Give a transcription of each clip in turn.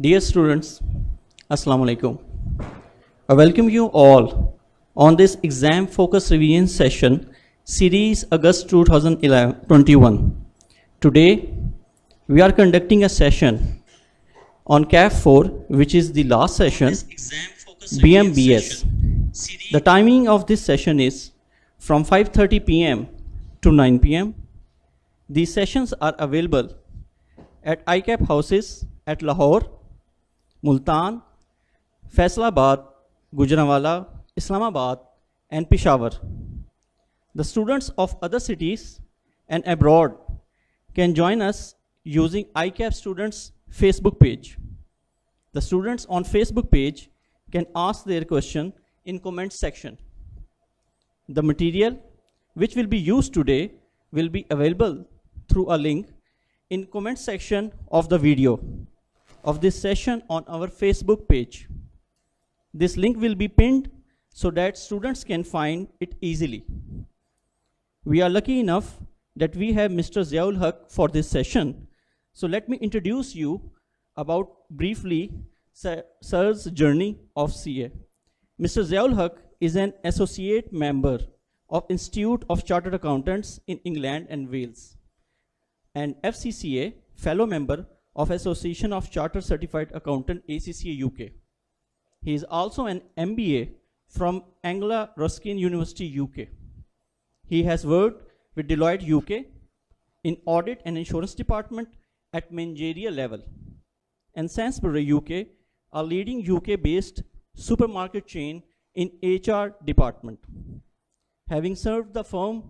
Dear students, Assalamu alaikum. I welcome you all on this exam focus revision session series August 2021. Today we are conducting a session on CAF 4, which is the last session, BMBS. The timing of this session is from 5:30 p.m. to 9 p.m. These sessions are available at ICAP houses at Lahore, Multan, Faisalabad, Gujranwala, Islamabad, and Peshawar. The students of other cities and abroad can join us using ICAP Students Facebook page. The students on Facebook page can ask their question in comment section. The material which will be used today will be available through a link in comment section of the video of this session on our Facebook page. This link will be pinned so that students can find it easily. We are lucky enough that we have Mr. Ziaul Haq for this session. So let me introduce you about briefly Sir's journey of CA. Mr. Ziaul Haq is an associate member of Institute of Chartered Accountants in England and Wales, and FCCA fellow member of Association of Chartered Certified Accountant ACCA UK. He is also an MBA from Anglia Ruskin University UK. He has worked with Deloitte UK in audit and insurance department at managerial level, and Sainsbury UK, a leading UK-based supermarket chain in HR department. Having served the firm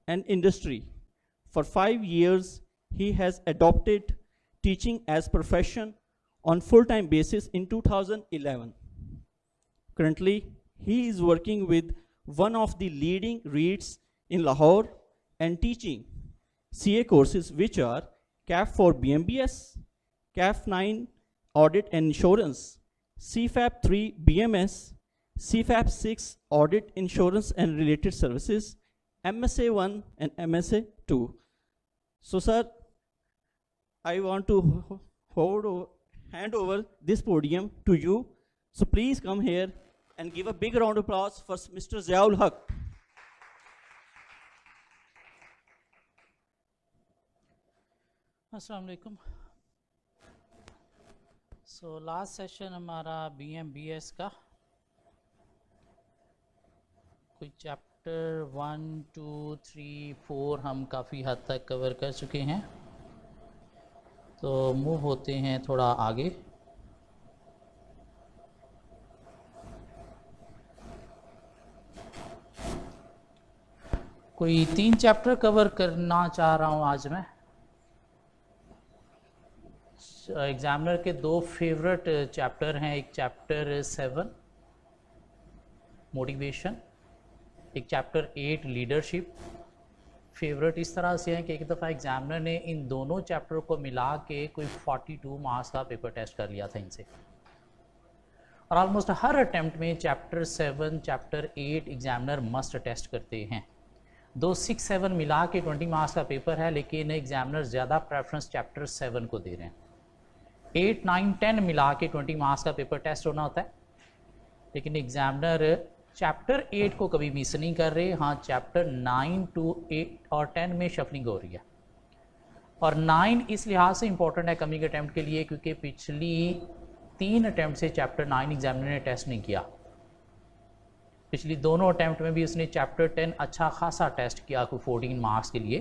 and industry for 5 years, he has adopted teaching as profession on full-time basis in 2011. Currently, he is working with one of the leading REITs in Lahore and teaching CA courses which are CAF 4 BMBS, CAF 9 Audit and Insurance, CFAP 3 BMS, CFAP 6 Audit, Insurance and Related Services, MSA 1 and MSA 2. So sir, I want to hand over this podium to you. So please come here and give a big round of applause for Mr. Ziaul Haq. अस्सलाम वालेकुम। So last session हमारा BMBS का कोई chapter 1, 2, 3, 4 हम काफ़ी हद तक cover कर चुके हैं। तो मूव होते हैं थोड़ा आगे। कोई 3 चैप्टर कवर करना चाह रहा हूँ आज मैं। एग्जामिनर के 2 फेवरेट चैप्टर हैं, एक चैप्टर 7 मोटिवेशन, एक चैप्टर 8 लीडरशिप। फेवरेट इस तरह से हैं कि एक दफ़ा एग्जामिनर ने इन दोनों चैप्टर को मिला के कोई 42 मार्क्स का पेपर टेस्ट कर लिया था इनसे, और ऑलमोस्ट हर अटैम्प्ट में chapter 7 chapter 8 examiner must test करते हैं। 2, 6, 7 मिला के 20 मार्क्स का पेपर है, लेकिन एग्जामिनर ज़्यादा प्रेफरेंस चैप्टर 7 को दे रहे हैं। 8, 9, 10 मिला के 20 मार्क्स का पेपर टेस्ट होना होता है, लेकिन एग्जामिनर चैप्टर 8 को कभी मिस नहीं कर रहे। हाँ, चैप्टर 9 to 8 और 10 में शफलिंग हो रही है, और 9 इस लिहाज से इम्पोर्टेंट है कमिंग अटैम्प्ट के लिए क्योंकि पिछली 3 अटैम्प्ट से चैप्टर 9 एग्जामिनर ने टेस्ट नहीं किया। पिछली दोनों अटैम्प्ट में भी उसने चैप्टर 10 अच्छा खासा टेस्ट किया, कोई 14 मार्क्स के लिए।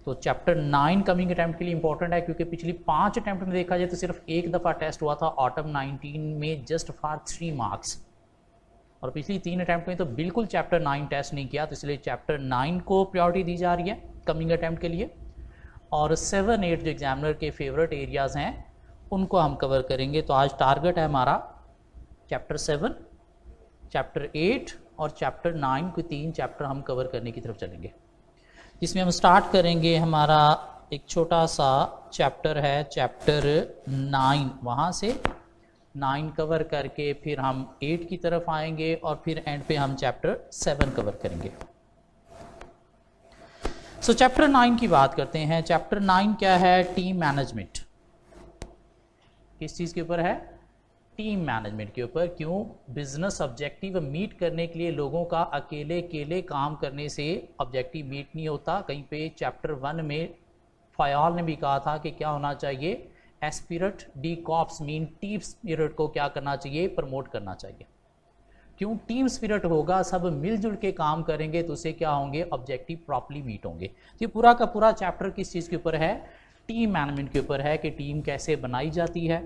तो चैप्टर 9 कमिंग अटैम्प्ट के लिए इंपॉर्टेंट है क्योंकि पिछली 5 अटैम्प्ट में देखा जाए तो सिर्फ एक दफ़ा टेस्ट हुआ था ऑटम 19 में, जस्ट फॉर 3 मार्क्स, और पिछली 3 अटैम्प्ट में तो बिल्कुल चैप्टर 9 टेस्ट नहीं किया। तो इसलिए चैप्टर 9 को प्रायोरिटी दी जा रही है कमिंग अटैम्प्ट के लिए, और 7, 8 जो एग्जामिनर के फेवरेट एरियाज़ हैं उनको हम कवर करेंगे। तो आज टारगेट है हमारा चैप्टर 7, चैप्टर 8 और चैप्टर 9 को 3 चैप्टर हम कवर करने की तरफ चलेंगे, जिसमें हम स्टार्ट करेंगे। हमारा एक छोटा सा चैप्टर है चैप्टर 9, वहाँ से 9 कवर करके फिर हम 8 की तरफ आएंगे और फिर एंड पे हम चैप्टर 7 कवर करेंगे। सो चैप्टर 9 की बात करते हैं। चैप्टर 9 क्या है? Team management. किस चीज़ के ऊपर है? टीम मैनेजमेंट के ऊपर। क्यों? बिजनेस ऑब्जेक्टिव मीट करने के लिए लोगों का अकेले अकेले काम करने से ऑब्जेक्टिव मीट नहीं होता। कहीं पे चैप्टर 1 में फयाल ने भी कहा था कि क्या होना चाहिए? Spirit D cops mean team spirit को क्या करना चाहिए? प्रमोट करना चाहिए। क्यों? टीम स्पिरिट होगा, सब मिलजुल के काम करेंगे तो उससे क्या होंगे? ऑब्जेक्टिव प्रॉपर्ली मीट होंगे। तो ये पूरा का पूरा चैप्टर किस चीज़ के ऊपर है? टीम मैनेजमेंट के ऊपर है कि टीम कैसे बनाई जाती है,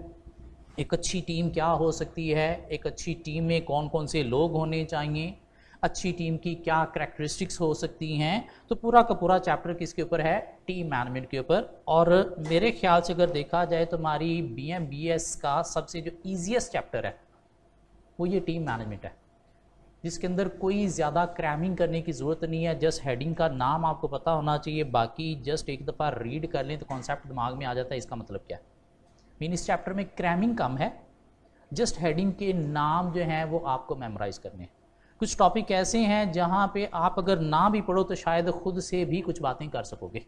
एक अच्छी टीम क्या हो सकती है, एक अच्छी टीम में कौन कौन से लोग होने चाहिए, अच्छी टीम की क्या करैक्टरिस्टिक्स हो सकती हैं। तो पूरा का पूरा चैप्टर किसके ऊपर है? टीम मैनेजमेंट के ऊपर। और मेरे ख्याल से अगर देखा जाए तो हमारी BMBS का सबसे जो ईजीएस्ट चैप्टर है वो ये टीम मैनेजमेंट है, जिसके अंदर कोई ज़्यादा क्रैमिंग करने की ज़रूरत नहीं है। जस्ट हेडिंग का नाम आपको पता होना चाहिए, बाकी जस्ट एक दफ़ा रीड कर लें तो कॉन्सेप्ट दिमाग में आ जाता है इसका मतलब क्या है। मीन इस चैप्टर में क्रैमिंग कम है, जस्ट हेडिंग के नाम जो हैं वो आपको मेमोराइज करने हैं। कुछ टॉपिक ऐसे हैं जहाँ पे आप अगर ना भी पढ़ो तो शायद खुद से भी कुछ बातें कर सकोगे।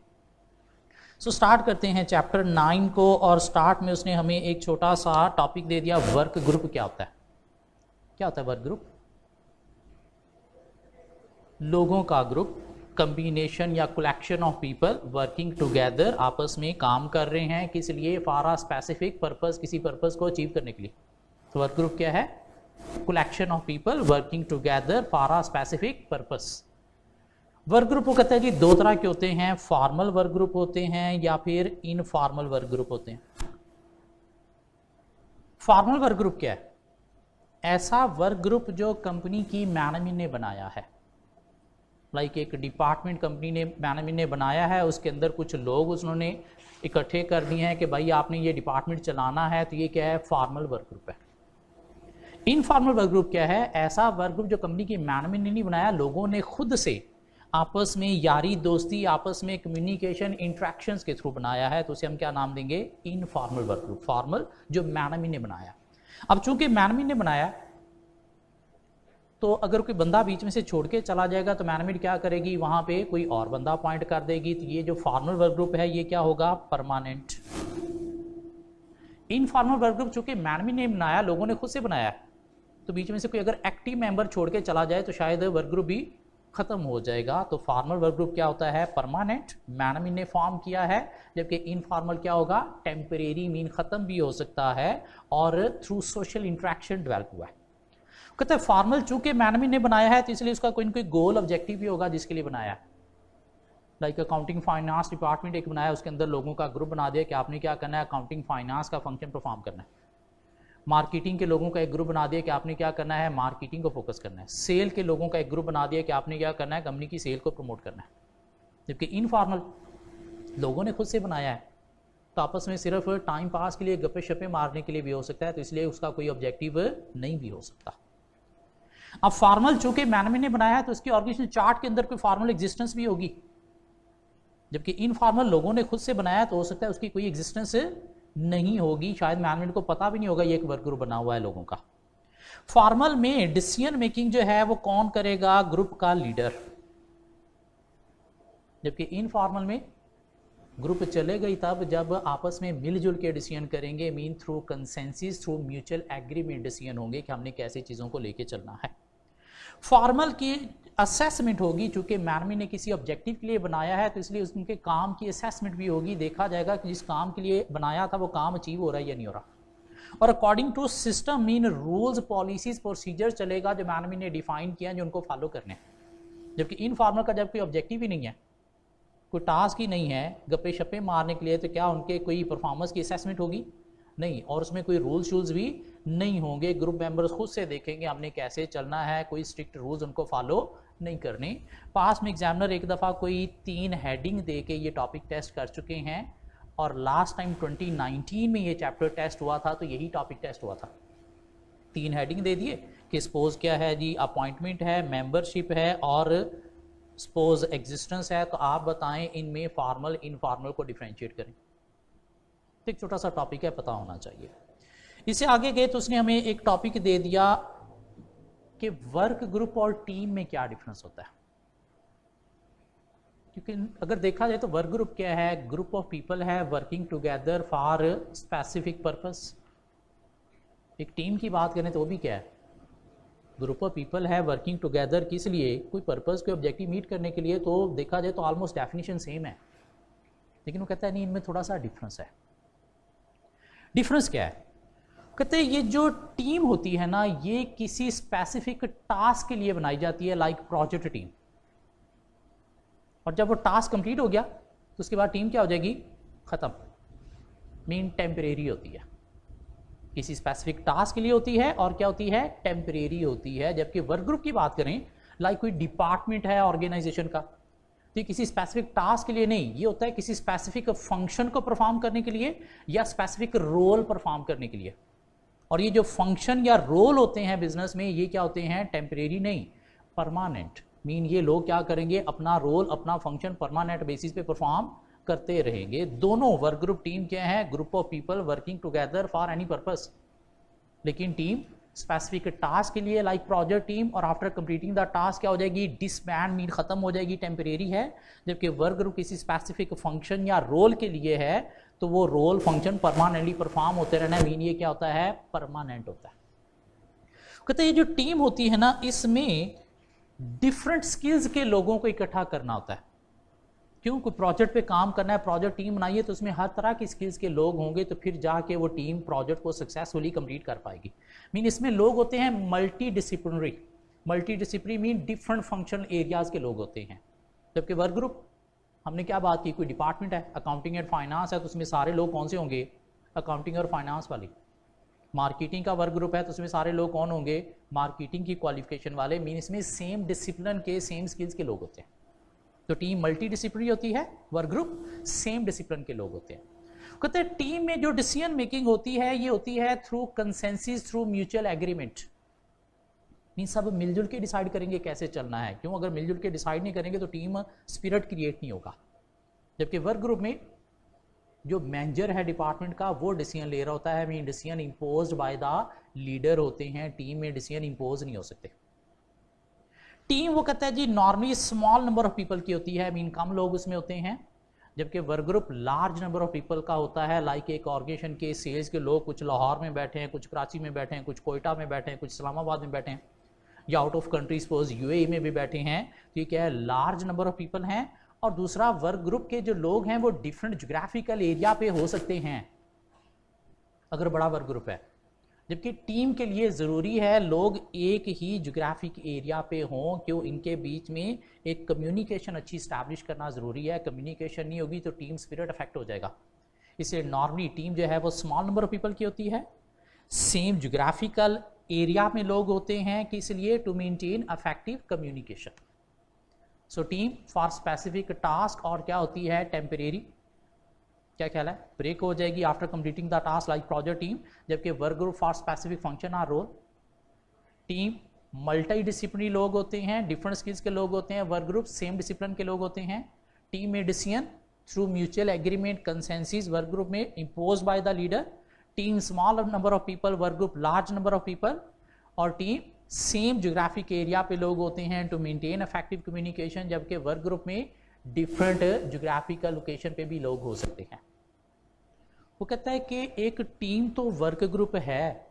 सो स्टार्ट करते हैं चैप्टर 9 को। और स्टार्ट में उसने हमें एक छोटा सा टॉपिक दे दिया, वर्क ग्रुप क्या होता है। क्या होता है वर्क ग्रुप? लोगों का ग्रुप, कम्बिनेशन या collection of people working together, आपस में काम कर रहे हैं किस लिए? फॉर अ स्पेसिफिक पर्पस, किसी पर्पस को अचीव करने के लिए। तो वर्क ग्रुप क्या है? Collection of people working together for a specific purpose. Work group को कहते हैं जी दो तरह के होते हैं, फॉर्मल वर्क ग्रुप होते हैं या फिर इनफॉर्मल वर्क ग्रुप होते हैं। फॉर्मल वर्क ग्रुप क्या है? ऐसा वर्क ग्रुप जो कंपनी की मैनेजमेंट ने बनाया है, लाइक एक डिपार्टमेंट कंपनी ने मैनेजमेंट ने बनाया है, उसके अंदर कुछ लोग उन्होंने इकट्ठे कर दिए हैं कि भाई आपने ये डिपार्टमेंट चलाना है, तो ये क्या है? फॉर्मल वर्क ग्रुप है। इनफॉर्मल वर्क ग्रुप क्या है? ऐसा वर्क ग्रुप जो कंपनी की मैनेजमेंट ने नहीं बनाया, लोगों ने खुद से आपस में यारी दोस्ती, आपस में कम्युनिकेशन इंट्रैक्शंस के थ्रू बनाया है, तो उसे हम क्या नाम देंगे? Informal work group. फॉर्मल जो मैनेजमेंट ने बनाया। अब चूंकि मैनेजमेंट ने बनाया तो अगर कोई बंदा बीच में से छोड़ के चला जाएगा तो मैनेजमेंट क्या करेगी? वहां पे कोई और बंदा अपॉइंट कर देगी। तो ये जो फॉर्मल वर्क ग्रुप है ये क्या होगा? परमानेंट। इनफॉर्मल वर्क ग्रुप चूंकि मैनेजमेंट ने बनाया, लोगों ने खुद से बनाया, तो बीच में से कोई अगर एक्टिव मेंबर छोड़ के चला जाए तो शायद वर्क ग्रुप भी खत्म हो जाएगा। तो फॉर्मल वर्क ग्रुप क्या होता है? परमानेंट, मैनेजमेंट ने फॉर्म किया है। जबकि इनफॉर्मल क्या होगा? टेम्परेरी, मीन खत्म भी हो सकता है और थ्रू सोशल इंट्रैक्शन डेवलप हुआ है। कहते हैं फॉर्मल चूंकि मैनेजमेंट ने बनाया है तो इसलिए उसका कोई ना कोई गोल ऑब्जेक्टिव भी होगा जिसके लिए बनाया है। लाइक अकाउंटिंग फाइनेंस डिपार्टमेंट एक बनाया, उसके अंदर लोगों का ग्रुप बना दिया कि आपने क्या करना है? अकाउंटिंग फाइनेंस का फंक्शन परफॉर्म करना है। मार्केटिंग के लोगों का एक ग्रुप बना दिया कि आपने क्या करना है? मार्केटिंग को फोकस करना है। सेल के लोगों का एक ग्रुप बना दिया कि आपने क्या करना है? कंपनी की सेल को प्रमोट करना है। जबकि इनफॉर्मल लोगों ने खुद से बनाया है तो आपस में सिर्फ टाइम पास के लिए, गप्पे शप्पे मारने के लिए भी हो सकता है, तो इसलिए उसका कोई ऑब्जेक्टिव नहीं भी हो सकता। अब फॉर्मल चूंकि मैनेजमेंट ने बनाया है तो उसकी ऑर्गेनाइजेशन चार्ट के अंदर कोई फॉर्मल एग्जिस्टेंस भी होगी। जबकि इनफॉर्मल लोगों ने खुद से बनाया तो हो सकता है उसकी कोई एग्जिस्टेंस नहीं होगी, शायद मैनेजमेंट को पता भी नहीं होगा ये एक वर्क ग्रुप बना हुआ है लोगों का। फॉर्मल में डिसीजन मेकिंग जो है वो कौन करेगा? ग्रुप का लीडर। जबकि इनफॉर्मल में ग्रुप चलेगा ही तब जब आपस में मिलजुल के डिसीजन करेंगे, mean through consensus, through mutual agreement decision होंगे कि हमने कैसे चीज़ों को लेके चलना है। फॉर्मल की असेसमेंट होगी, चूंकि मैनेजमेंट ने किसी ऑब्जेक्टिव के लिए बनाया है तो इसलिए उनके काम की असेसमेंट भी होगी। देखा जाएगा कि जिस काम के लिए बनाया था वो काम अचीव हो रहा है या नहीं हो रहा। और according to system, mean rules, policies, procedure चलेगा जो मैनेजमेंट ने डिफाइन किया है, जो उनको फॉलो करने हैं। जबकि इनफॉर्मल का जब कोई ऑब्जेक्टिव ही नहीं है, कोई टास्क ही नहीं है, गप्पे शप्पे मारने के लिए, तो क्या उनके कोई परफॉर्मेंस की असेसमेंट होगी? नहीं। और उसमें कोई रूल्स शूल्स भी नहीं होंगे। ग्रुप मेंबर्स खुद से देखेंगे हमने कैसे चलना है, कोई स्ट्रिक्ट रूल्स उनको फॉलो नहीं करने। पास में एग्जामिनर एक दफ़ा कोई 3 हेडिंग दे के ये टॉपिक टेस्ट कर चुके हैं और लास्ट टाइम 2019 में ये चैप्टर टेस्ट हुआ था तो यही टॉपिक टेस्ट हुआ था। 3 हेडिंग दे दिए कि सपोज क्या है जी, अपॉइंटमेंट है, मेंबरशिप है और सपोज एग्जिस्टेंस है, तो आप बताएं इनमें फॉर्मल इनफॉर्मल को डिफ्रेंशिएट करें। तो एक छोटा सा टॉपिक है, पता होना चाहिए। इससे आगे गए तो उसने हमें एक टॉपिक दे दिया कि वर्क ग्रुप और टीम में क्या डिफरेंस होता है। क्योंकि अगर देखा जाए तो वर्क ग्रुप क्या है? ग्रुप ऑफ पीपल है working together for specific purpose. एक टीम की बात करें तो वो भी क्या है, ग्रुप ऑफ पीपल है वर्किंग टुगेदर, किस लिए, कोई पर्पस, कोई ऑब्जेक्टिव मीट करने के लिए। तो देखा जाए तो ऑलमोस्ट डेफिनेशन सेम है, लेकिन वो कहता है नहीं, इनमें थोड़ा सा डिफरेंस है। डिफरेंस क्या है? कहते हैं ये जो टीम होती है ना, ये किसी स्पेसिफिक टास्क के लिए बनाई जाती है, लाइक प्रोजेक्ट टीम। और जब वो टास्क कंप्लीट हो गया तो उसके बाद टीम क्या हो जाएगी, खत्म, मीन टेम्परेरी होती है, किसी स्पेसिफिक टास्क के लिए होती है और क्या होती है, टेम्परेरी होती है। जबकि वर्क ग्रुप की बात करें, लाइक कोई डिपार्टमेंट है ऑर्गेनाइजेशन का, तो किसी स्पेसिफिक टास्क के लिए नहीं, ये होता है किसी स्पेसिफिक फंक्शन को परफॉर्म करने के लिए या स्पेसिफिक रोल परफॉर्म करने के लिए। और ये जो फंक्शन या रोल होते हैं बिजनेस में, ये क्या होते हैं, टेम्परेरी नहीं, परमानेंट। मीन ये लोग क्या करेंगे, अपना रोल, अपना फंक्शन परमानेंट बेसिस पे परफॉर्म करते रहेंगे। दोनों वर्क ग्रुप टीम क्या है, group of people working together for any purpose. लेकिन टीम स्पेसिफिक टास्क के लिए, लाइक प्रोजेक्ट टीम, और आफ्टर कंप्लीटिंग द टास्क क्या हो जाएगी, डिसबैंड, मीन खत्म हो जाएगी, टेम्परेरी है। जबकि वर्क ग्रुप किसी स्पेसिफिक फंक्शन या रोल के लिए है, तो वो रोल फंक्शन परमानेंटली परफॉर्म होते रहना, मीन ये क्या होता है, परमानेंट होता है। कहते हैं ये जो टीम होती है ना, इसमें डिफरेंट स्किल्स के लोगों को इकट्ठा करना होता है। क्यों, कोई प्रोजेक्ट पे काम करना है, प्रोजेक्ट टीम बनाइए, तो उसमें हर तरह की स्किल्स के लोग होंगे, तो फिर जाके वो टीम प्रोजेक्ट को सक्सेसफुली कंप्लीट कर पाएगी। मीन इसमें लोग होते हैं multi disciplinary mean different functional areas के लोग होते हैं। जबकि वर्क ग्रुप, हमने क्या बात की, कोई डिपार्टमेंट है, अकाउंटिंग एंड फाइनेंस है, तो उसमें सारे लोग कौन से होंगे, अकाउंटिंग और फाइनेंस वाले। मार्केटिंग का वर्क ग्रुप है, तो उसमें सारे लोग कौन होंगे, मार्केटिंग की क्वालिफिकेशन वाले। मीन इसमें सेम डिसिप्लिन के, सेम स्किल्स के लोग होते हैं। तो टीम मल्टी डिसिप्लिनरी होती है, वर्क ग्रुप सेम डिसिप्लिन के लोग होते हैं। कहते हैं टीम में जो डिसीजन मेकिंग होती है, ये होती है through consensus, through mutual agreement. Mean सब मिलजुल के डिसाइड करेंगे कैसे चलना है। क्यों, अगर मिलजुल के डिसाइड नहीं करेंगे तो टीम स्पिरिट क्रिएट नहीं होगा। जबकि वर्क ग्रुप में जो मैनेजर है डिपार्टमेंट का, वो डिसीजन ले रहा होता है, mean decision impose by the leader होते हैं। टीम में डिसीजन इम्पोज नहीं हो सकते। टीम वो कहता है जी normally small number of people की होती है, मीन कम लोग उसमें होते हैं। जबकि work group large number of people का होता है, लाइक एक ऑर्गेनाइजेशन के सेल्स के लोग कुछ लाहौर में बैठे हैं, कुछ कराची में बैठे हैं, कुछ कोयटा में बैठे हैं, कुछ इस्लामाबाद में बैठे हैं, या out of country suppose UAE में भी बैठे हैं। तो ये क्या है, लार्ज नंबर ऑफ पीपल हैं। और दूसरा, वर्क ग्रुप के जो लोग हैं वो डिफरेंट ज्योग्राफिकल एरिया पे हो सकते हैं अगर बड़ा वर्क ग्रुप है। जबकि टीम के लिए ज़रूरी है लोग एक ही ज्योग्राफिक एरिया पे हों, क्यों, इनके बीच में एक कम्युनिकेशन अच्छी स्टैब्लिश करना ज़रूरी है। कम्युनिकेशन नहीं होगी तो टीम स्पिरिट अफेक्ट हो जाएगा। इसलिए नॉर्मली टीम जो है वो स्मॉल नंबर ऑफ पीपल की होती है, सेम ज्योग्राफिकल एरिया में लोग होते हैं, कि इसलिए to maintain effective communication. So team for specific task, और क्या होती है, टेम्परेरी। क्या ख्याल है, ब्रेक हो जाएगी after completing the task, like project team. जबकि work group for specific function और रोल। टीम मल्टी डिसिप्लिनरी लोग होते हैं, डिफरेंट स्किल्स के लोग होते हैं। वर्क ग्रुप सेम डिसिप्लिन के लोग होते हैं। टीम में decision through mutual agreement, consensus, work group में impose by the leader. Team small number of people, work group large number of people. और टीम सेम ज्योग्राफिक एरिया पे लोग होते हैं टू मेंटेन इफेक्टिव कम्युनिकेशन। जबकि work group में different geographical location पे भी लोग हो सकते हैं। वो कहता है कि एक टीम तो वर्क ग्रुप है,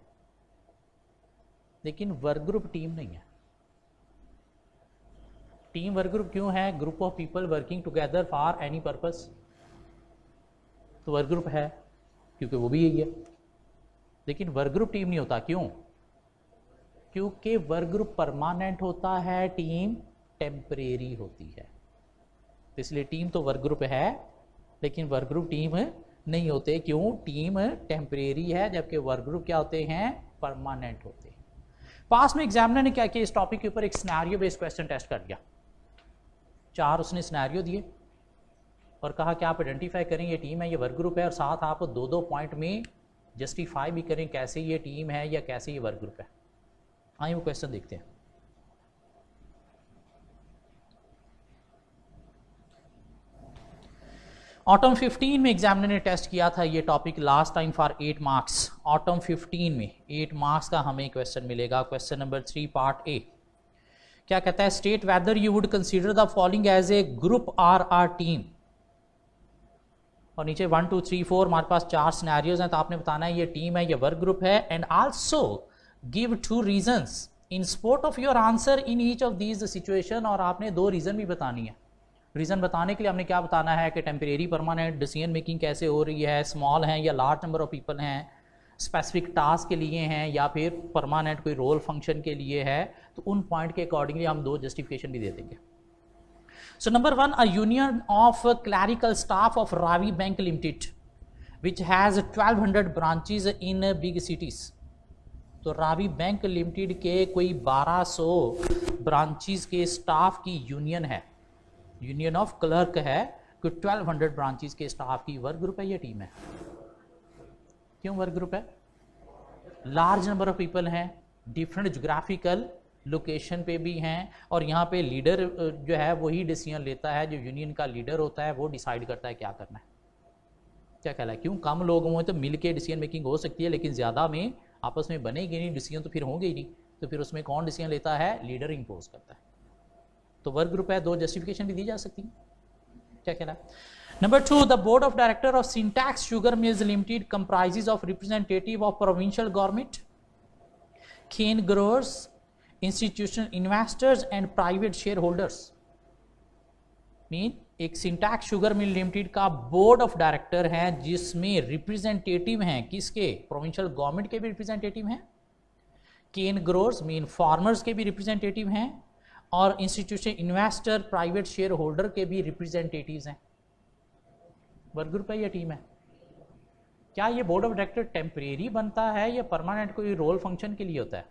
लेकिन वर्क ग्रुप टीम नहीं है। टीम वर्क ग्रुप क्यों है, group of people working together for any purpose. तो वर्क ग्रुप है क्योंकि वो भी यही है, लेकिन वर्क ग्रुप टीम नहीं होता। क्यों, क्योंकि वर्क ग्रुप परमानेंट होता है, टीम टेम्परेरी होती है। इसलिए टीम तो वर्क ग्रुप है, लेकिन वर्क ग्रुप टीम नहीं होते। क्यों, टीम टेम्परेरी है, जबकि वर्क ग्रुप क्या होते हैं, परमानेंट होते हैं। पास में एग्जामिनर ने क्या किया, इस टॉपिक के ऊपर एक सिनेरियो बेस्ड क्वेश्चन टेस्ट कर दिया। 4 उसने सिनेरियो दिए और कहा कि आप आइडेंटिफाई करें ये टीम है, ये वर्क ग्रुप है, और साथ आप 2-2 पॉइंट में जस्टिफाई भी करें कैसे ये टीम है या कैसे ये वर्क ग्रुप है। आइए वो क्वेश्चन देखते हैं। ऑटम 15 में एग्जामिनर ने टेस्ट किया था ये topic last time for 8 marks. Autumn 15 में 8 मार्क्स का हमें क्वेश्चन मिलेगा। क्वेश्चन नंबर 3 पार्ट ए क्या कहता है, state whether you would consider the following as a group or or team. और नीचे 1 2 3 4 हमारे पास 4 सिनेरियोज हैं, तो आपने बताना है ये टीम है, ये वर्क ग्रुप है, and also give 2 reasons in support of your answer in each of these situation, और आपने 2 रीज़न भी बतानी है। रीज़न बताने के लिए हमने क्या बताना है कि टेम्परेरी परमानेंट डिसीजन मेकिंग कैसे हो रही है, स्मॉल हैं या लार्ज नंबर ऑफ पीपल हैं, स्पेसिफिक टास्क के लिए हैं या फिर परमानेंट कोई रोल फंक्शन के लिए है, तो उन पॉइंट के अकॉर्डिंगली हम 2 जस्टिफिकेशन भी दे देंगे। So number 1, a union of clerical staff of Ravi bank limited which has 1200 branches in big cities. तो रावी बैंक लिमिटेड के कोई 1200 ब्रांचेज के स्टाफ की यूनियन है, यूनियन ऑफ क्लर्क है, कोई 1200 ब्रांचेज के स्टाफ की वर्क ग्रुप है या टीम है? क्यों वर्क ग्रुप है? लार्ज नंबर ऑफ पीपल हैं, डिफरेंट जोग्राफिकल लोकेशन पे भी हैं, और यहाँ पे लीडर जो है वही डिसीजन लेता है, जो यूनियन का लीडर होता है वो डिसाइड करता है क्या करना है। क्या ख्याल है? क्यों? कम लोगों में तो मिल के डिसीजन मेकिंग हो सकती है, लेकिन ज़्यादा में आपस में बनेगी नहीं डिसीजन, तो फिर होंगे ही नहीं, तो फिर उसमें कौन डिसीजन लेता है? लीडर इम्पोज करता है। तो वर्क ग्रुप है, 2 जस्टिफिकेशन भी दी जा सकती है। क्या कहना है? Number 2, the board of director of Syntax Sugar Mills Limited comprises of representative of provincial government, cane growers, institutional investors and private shareholders. Mean एक सिंटैक्स शुगर मिल लिमिटेड का बोर्ड ऑफ डायरेक्टर है जिसमें representative हैं किसके? Provincial government के भी representative हैं, केन growers mean farmers के भी रिप्रेजेंटेटिव हैं, और institution investor private share holder के भी रिप्रेजेंटेटिव्स हैं। वर्क ग्रुप है या टीम है? क्या ये बोर्ड ऑफ डायरेक्टर टेम्परेरी बनता है या परमानेंट कोई रोल फंक्शन के लिए होता है?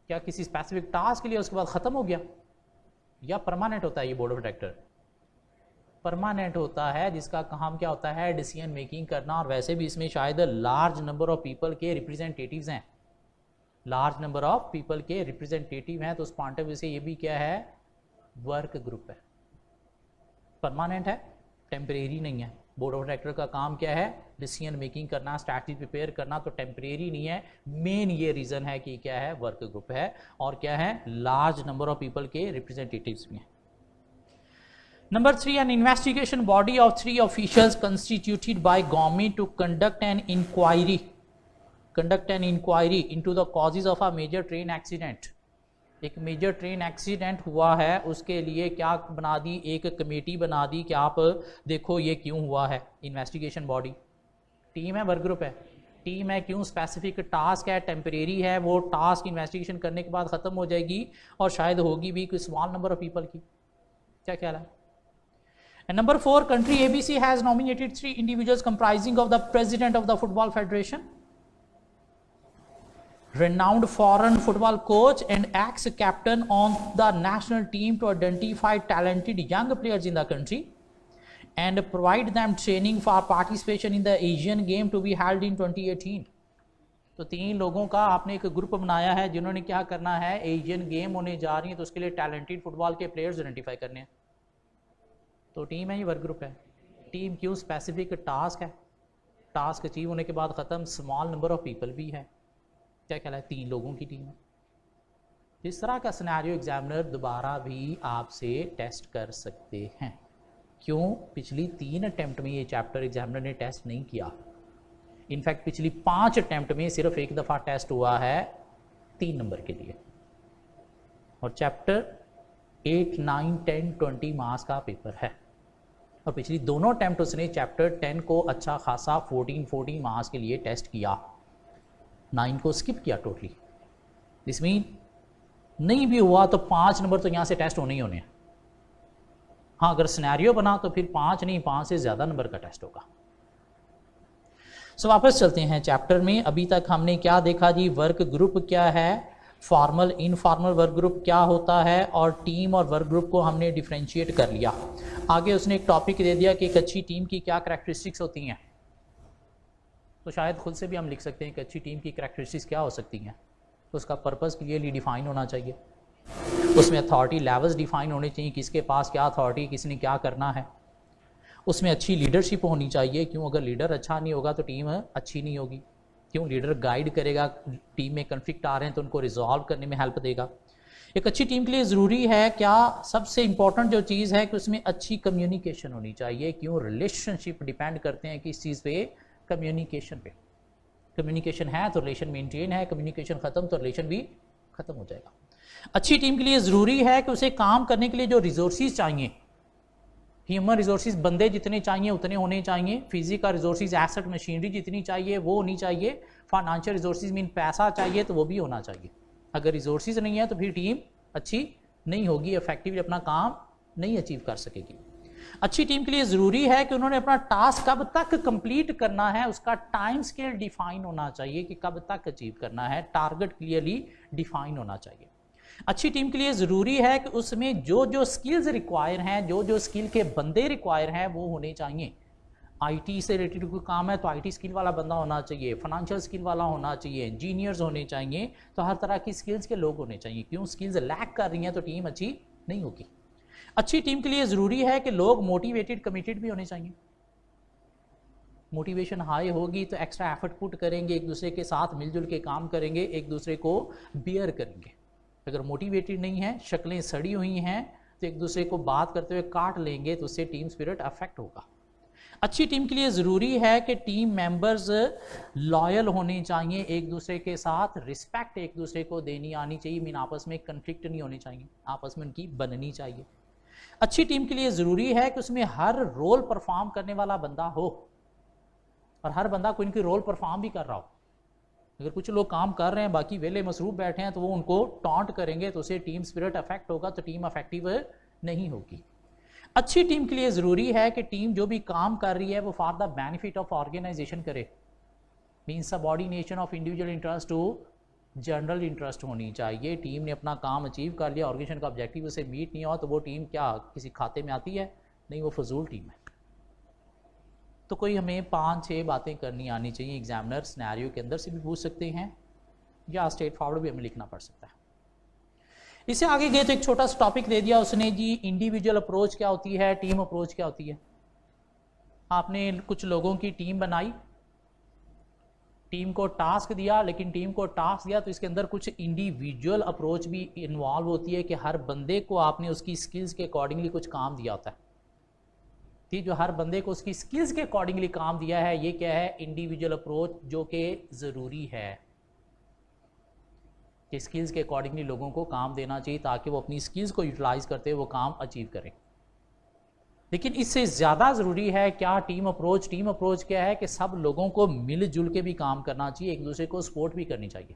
क्या किसी स्पेसिफिक टास्क के लिए उसके बाद खत्म हो गया, या परमानेंट होता है ये बोर्ड ऑफ डायरेक्टर? परमानेंट होता है, जिसका काम क्या होता है? डिसीजन मेकिंग करना, और वैसे भी इसमें शायद लार्ज नंबर ऑफ पीपल के रिप्रेजेंटेटिव्स हैं, लार्ज नंबर ऑफ पीपल के रिप्रेजेंटेटिव हैं, तो उस पॉइंट ऑफ व्यू से ये भी क्या है? वर्क ग्रुप है। परमानेंट है, टेम्परेरी नहीं है। बोर्ड ऑफ डायरेक्टर का काम क्या है? डिसीजन मेकिंग करना, स्ट्रैटेजी प्रिपेयर करना, तो टेम्परेरी नहीं है। मेन ये रीज़न है कि क्या है? वर्क ग्रुप है, और क्या है? लार्ज नंबर ऑफ पीपल के रिप्रेजेंटेटिव्स भी हैं। Number 3, an investigation body of 3 officials constituted by government to conduct an inquiry into the causes of a major train accident. एक मेजर ट्रेन एक्सीडेंट हुआ है, उसके लिए क्या बना दी? एक कमेटी बना दी कि आप देखो ये क्यों हुआ है। इन्वेस्टिगेशन बॉडी टीम है, वर्क ग्रुप है? टीम है। क्यों? स्पेसिफिक टास्क है, टेम्परेरी है, वो टास्क इन्वेस्टिगेशन करने के बाद ख़त्म हो जाएगी, और शायद होगी भी कोई स्मॉल नंबर ऑफ पीपल की। क्या ख्याल है? And number 4, country ABC has nominated 3 individuals comprising of the president of the Football Federation, renowned foreign football coach and ex-captain on the national team to identify talented young players in the country and provide them training for participation in the Asian game to be held in 2018. तो 3 लोगों का आपने एक group बनाया है जिन्होंने क्या करना है? एशियन गेम होने जा रही है, तो उसके लिए टैलेंटेड फुटबॉल के प्लेयर्स आइडेंटिफाई करने हैं। तो टीम है, ये वर्क ग्रुप है। टीम क्यों? स्पेसिफिक टास्क है, टास्क अचीव होने के बाद ख़त्म, स्मॉल नंबर ऑफ पीपल भी है। क्या ख्याल है? 3 लोगों की टीम है। इस तरह का सिनेरियो एग्जामिनर दोबारा भी आपसे टेस्ट कर सकते हैं। क्यों? पिछली 3 अटैम्प्ट में ये चैप्टर एग्जामिनर ने टेस्ट नहीं किया। इनफैक्ट पिछली 5 अटैम्प्ट में सिर्फ एक दफ़ा टेस्ट हुआ है 3 नंबर के लिए, और चैप्टर 8, 9, 10, 20 मार्क्स का पेपर है, और पिछली दोनों अटैम्प्ट उसने चैप्टर 10 को अच्छा खासा 14 मार्क्स के लिए टेस्ट किया, 9 को स्किप किया टोटली। इसमें नहीं भी हुआ तो 5 नंबर तो यहाँ से टेस्ट होने ही होने हैं। हाँ, अगर सिनेरियो बना तो फिर 5 नहीं, 5 से ज़्यादा नंबर का टेस्ट होगा। सो वापस चलते हैं चैप्टर में। अभी तक हमने क्या देखा जी? वर्क ग्रुप क्या है, फॉर्मल इनफॉर्मल वर्क ग्रुप क्या होता है, और टीम और वर्क ग्रुप को हमने डिफ्रेंशिएट कर लिया। आगे उसने एक टॉपिक दे दिया कि एक अच्छी टीम की क्या करैक्टरिस्टिक्स होती हैं। तो शायद खुद से भी हम लिख सकते हैं कि अच्छी टीम की करैक्टरिस्टिक्स क्या हो सकती हैं। तो उसका पर्पस क्लियरली डिफाइन होना चाहिए, उसमें अथॉरिटी लेवल्स डिफाइन होने चाहिए, किसके पास क्या अथॉरिटी, किसने क्या करना है। उसमें अच्छी लीडरशिप होनी चाहिए। क्यों? अगर लीडर अच्छा नहीं होगा तो टीम अच्छी नहीं होगी। क्यों? लीडर गाइड करेगा, टीम में कन्फ्लिक्ट आ रहे हैं तो उनको रिजॉल्व करने में हेल्प देगा। एक अच्छी टीम के लिए ज़रूरी है क्या, सबसे इंपॉर्टेंट जो चीज़ है कि उसमें अच्छी कम्युनिकेशन होनी चाहिए। क्यों? रिलेशनशिप डिपेंड करते हैं किस चीज़ पे, कम्युनिकेशन पे। कम्युनिकेशन है तो रिलेशन मेंटेन है, कम्युनिकेशन ख़त्म तो रिलेशन भी ख़त्म हो जाएगा। अच्छी टीम के लिए ज़रूरी है कि उसे काम करने के लिए जो रिसोर्सेज चाहिए, ह्यूमन रिसोर्सेज बंदे जितने चाहिए उतने होने चाहिए, फिजिकल रिसोर्सेज एसेट मशीनरी जितनी चाहिए वो होनी चाहिए, फाइनेंशियल रिसोर्सेज मीन पैसा चाहिए तो वो भी होना चाहिए। अगर रिसोर्सेज नहीं है तो फिर टीम अच्छी नहीं होगी, इफेक्टिवली अपना काम नहीं अचीव कर सकेगी। अच्छी टीम के लिए ज़रूरी है कि उन्होंने अपना टास्क कब तक कंप्लीट करना है, उसका टाइम स्केल डिफाइन होना चाहिए कि कब तक अचीव करना है, टारगेट क्लियरली डिफाइन होना चाहिए। अच्छी टीम के लिए ज़रूरी है कि उसमें जो जो स्किल्स रिक्वायर हैं, जो जो स्किल के बंदे रिक्वायर हैं वो होने चाहिए। आईटी से रिलेटेड कोई काम है तो आईटी स्किल वाला बंदा होना चाहिए, फाइनेंशियल स्किल वाला होना चाहिए, इंजीनियर्स होने चाहिए, तो हर तरह की स्किल्स के लोग होने चाहिए। क्यों? स्किल्स लैक कर रही हैं तो टीम अच्छी नहीं होगी। अच्छी टीम के लिए ज़रूरी है कि लोग मोटिवेटेड कमिटेड भी होने चाहिए। मोटिवेशन हाई होगी तो एक्स्ट्रा एफर्ट पुट करेंगे, एक दूसरे के साथ मिलजुल के काम करेंगे, एक दूसरे को बियर करेंगे। अगर मोटिवेटेड नहीं है, शक्लें सड़ी हुई हैं, तो एक दूसरे को बात करते हुए काट लेंगे तो उससे टीम स्पिरिट अफेक्ट होगा। अच्छी टीम के लिए ज़रूरी है कि टीम मेंबर्स लॉयल होने चाहिए, एक दूसरे के साथ रिस्पेक्ट एक दूसरे को देनी आनी चाहिए, मीन आपस में कंफ्लिक्ट नहीं होनी चाहिए, आपस में उनकी बननी चाहिए। अच्छी टीम के लिए ज़रूरी है कि उसमें हर रोल परफॉर्म करने वाला बंदा हो और हर बंदा कोई इनकी रोल परफॉर्म भी कर रहा हो। अगर कुछ लोग काम कर रहे हैं बाकी वेले मसरूफ बैठे हैं तो वो उनको टॉन्ट करेंगे तो उससे टीम स्पिरिट अफेक्ट होगा, तो टीम अफेक्टिव नहीं होगी। अच्छी टीम के लिए ज़रूरी है कि टीम जो भी काम कर रही है वो for the benefit of organization करे, mean subordination of individual interest to general interest होनी चाहिए। टीम ने अपना काम अचीव कर लिया, ऑर्गेनाइजेशन का ऑब्जेक्टिव उसे मीट नहीं हुआ तो वो टीम क्या किसी खाते में आती है? नहीं, वो फजूल टीम है। तो कोई हमें 5-6 बातें करनी आनी चाहिए। एग्जामिनर सिनेरियो के अंदर से भी पूछ सकते हैं या स्ट्रेट फॉरवर्ड भी हमें लिखना पड़ सकता है। इससे आगे गए तो एक छोटा सा टॉपिक दे दिया उसने जी, इंडिविजुअल अप्रोच क्या होती है, टीम अप्रोच क्या होती है। आपने कुछ लोगों की टीम बनाई, टीम को टास्क दिया, लेकिन टीम को टास्क दिया तो इसके अंदर कुछ इंडिविजुअल अप्रोच भी इन्वॉल्व होती है कि हर बंदे को आपने उसकी स्किल्स के अकॉर्डिंगली कुछ काम दिया होता है। ठीक, जो हर बंदे को उसकी स्किल्स के अकॉर्डिंगली काम दिया है, ये क्या है? इंडिविजुअल अप्रोच, जो कि ज़रूरी है कि स्किल्स के अकॉर्डिंगली लोगों को काम देना चाहिए ताकि वो अपनी स्किल्स को यूटिलाइज करते हुए वो काम अचीव करें। लेकिन इससे ज़्यादा ज़रूरी है क्या? Team approach. टीम अप्रोच क्या है कि सब लोगों को मिलजुल के भी काम करना चाहिए, एक दूसरे को सपोर्ट भी करनी चाहिए।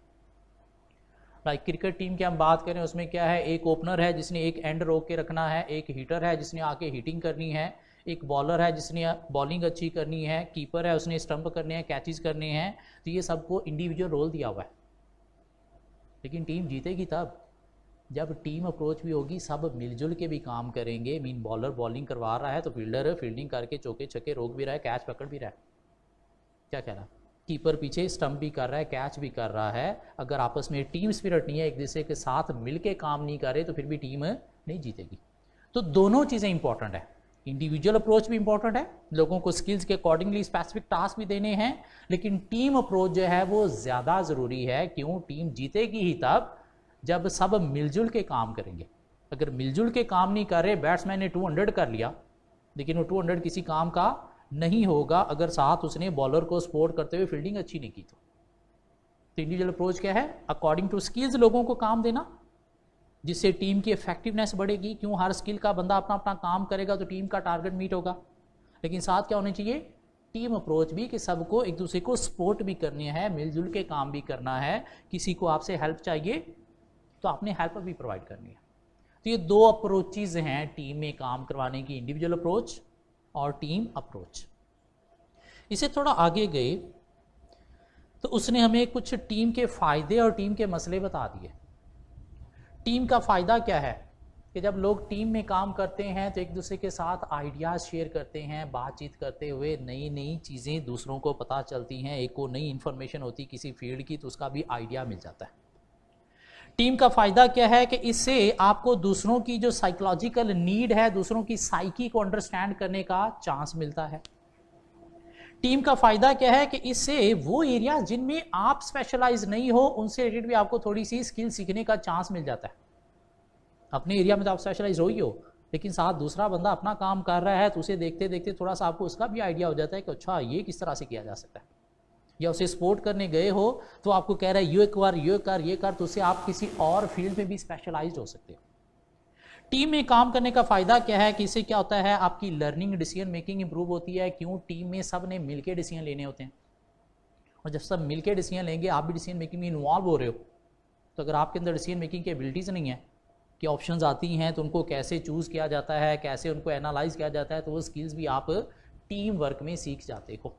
लाइक क्रिकेट टीम की हम बात करें, उसमें क्या है? एक ओपनर है जिसने एक एंड रोक के रखना है, एक हिटर है जिसने आके हिटिंग करनी है, एक बॉलर है जिसने बॉलिंग अच्छी करनी है, कीपर है उसने स्टंप करने हैं, कैचेस करने हैं। तो ये सबको इंडिविजुअल रोल दिया हुआ है। लेकिन टीम जीतेगी तब जब टीम अप्रोच भी होगी, सब मिलजुल के भी काम करेंगे। मीन बॉलर बॉलिंग करवा रहा है तो फील्डर फील्डिंग करके चौके छक्के रोक भी रहा है, कैच पकड़ भी रहा है। क्या कह रहा है? कीपर पीछे स्टंप भी कर रहा है, कैच भी कर रहा है। अगर आपस में टीम स्पिरिट नहीं है, एक दूसरे के साथ मिलके काम नहीं करे तो फिर भी टीम नहीं जीतेगी। तो दोनों चीज़ें इंपॉर्टेंट है। इंडिविजुअल अप्रोच भी इंपॉर्टेंट है, लोगों को स्किल्स के अकॉर्डिंगली स्पेसिफिक टास्क भी देने हैं, लेकिन टीम अप्रोच जो है वो ज़्यादा ज़रूरी है। क्यों? टीम जीतेगी ही तब जब सब मिलजुल के काम करेंगे। अगर मिलजुल के काम नहीं कर रहे, बैट्समैन ने 200 कर लिया लेकिन वो 200 किसी काम का नहीं होगा अगर साथ उसने बॉलर को सपोर्ट करते हुए फील्डिंग अच्छी नहीं की तो इंडिविजुअल अप्रोच क्या है? अकॉर्डिंग टू स्किल्स लोगों को काम देना, जिससे टीम की इफेक्टिवनेस बढ़ेगी। क्यों? हर स्किल का बंदा अपना अपना काम करेगा तो टीम का टारगेट मीट होगा। लेकिन साथ क्या होनी चाहिए? टीम अप्रोच भी, कि सबको एक दूसरे को सपोर्ट भी करनी है, मिलजुल के काम भी करना है। किसी को आपसे हेल्प चाहिए तो आपने हेल्प भी प्रोवाइड करनी है। तो ये दो अप्रोचेज हैं टीम में काम करवाने की, इंडिविजुअल अप्रोच और टीम अप्रोच। इसे थोड़ा आगे गए तो उसने हमें कुछ टीम के फायदे और टीम के मसले बता दिए। टीम का फ़ायदा क्या है कि जब लोग टीम में काम करते हैं तो एक दूसरे के साथ आइडियाज़ शेयर करते हैं, बातचीत करते हुए नई नई चीज़ें दूसरों को पता चलती हैं। एक को नई इन्फॉर्मेशन होती किसी फील्ड की तो उसका भी आइडिया मिल जाता है। टीम का फ़ायदा क्या है कि इससे आपको दूसरों की जो साइकोलॉजिकल नीड है, दूसरों की साइकी को अंडरस्टैंड करने का चांस मिलता है। टीम का फ़ायदा क्या है कि इससे वो एरिया जिनमें आप स्पेशलाइज नहीं हो उनसे रिलेटेड भी आपको थोड़ी सी स्किल सीखने का चांस मिल जाता है। अपने एरिया में तो आप स्पेशलाइज हो ही हो, लेकिन साथ दूसरा बंदा अपना काम कर रहा है तो उसे देखते देखते थोड़ा सा आपको उसका भी आइडिया हो जाता है कि अच्छा ये किस तरह से किया जा सकता है। या उसे सपोर्ट करने गए हो तो आपको कह रहा है ये कर, तो उससे आप किसी और फील्ड में भी स्पेशलाइज्ड हो सकते हो। टीम में काम करने का फायदा क्या है कि इससे क्या होता है, आपकी लर्निंग डिसीजन मेकिंग इंप्रूव होती है। क्यों? टीम में सब ने मिलकर डिसीजन लेने होते हैं, और जब सब मिलकर डिसीजन लेंगे, आप भी डिसीजन मेकिंग में इन्वॉल्व हो रहे हो, तो अगर आपके अंदर डिसीजन मेकिंग की एबिलिटीज़ नहीं है कि ऑप्शंस आती हैं तो उनको कैसे चूज़ किया जाता है, कैसे उनको एनालाइज किया जाता है, तो वो स्किल्स भी आप टीम वर्क में सीख जाते हो।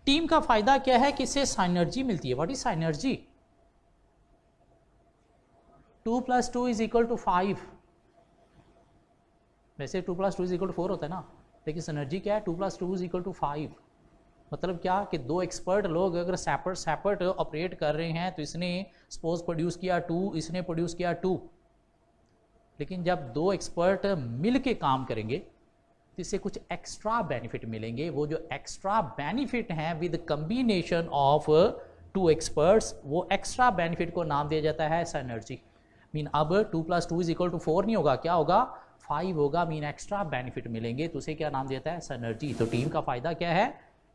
टीम का फायदा क्या है कि इससे साइनर्जी मिलती है। What is synergy? 2 + 2 = 5। वैसे 2 + 2 = 4 होता है ना, लेकिन सिनर्जी क्या है? 2 + 2 = 5। मतलब क्या कि दो एक्सपर्ट लोग अगर सेपरेट ऑपरेट कर रहे हैं तो इसने सपोज प्रोड्यूस किया 2, इसने प्रोड्यूस किया 2, लेकिन जब दो एक्सपर्ट मिल के काम करेंगे तो इससे कुछ एक्स्ट्रा बेनिफिट मिलेंगे। वो जो एक्स्ट्रा बेनिफिट हैं विद कम्बिनेशन ऑफ 2 एक्सपर्ट्स, वो एक्स्ट्रा बेनिफिट को नाम दिया जाता है सिनर्जी। मीन अब 2 + 2 = 4 नहीं होगा, क्या होगा? 5 होगा। मीन एक्स्ट्रा बेनिफिट मिलेंगे, तो उसे क्या नाम देता है? सिनर्जी। तो टीम का फायदा क्या है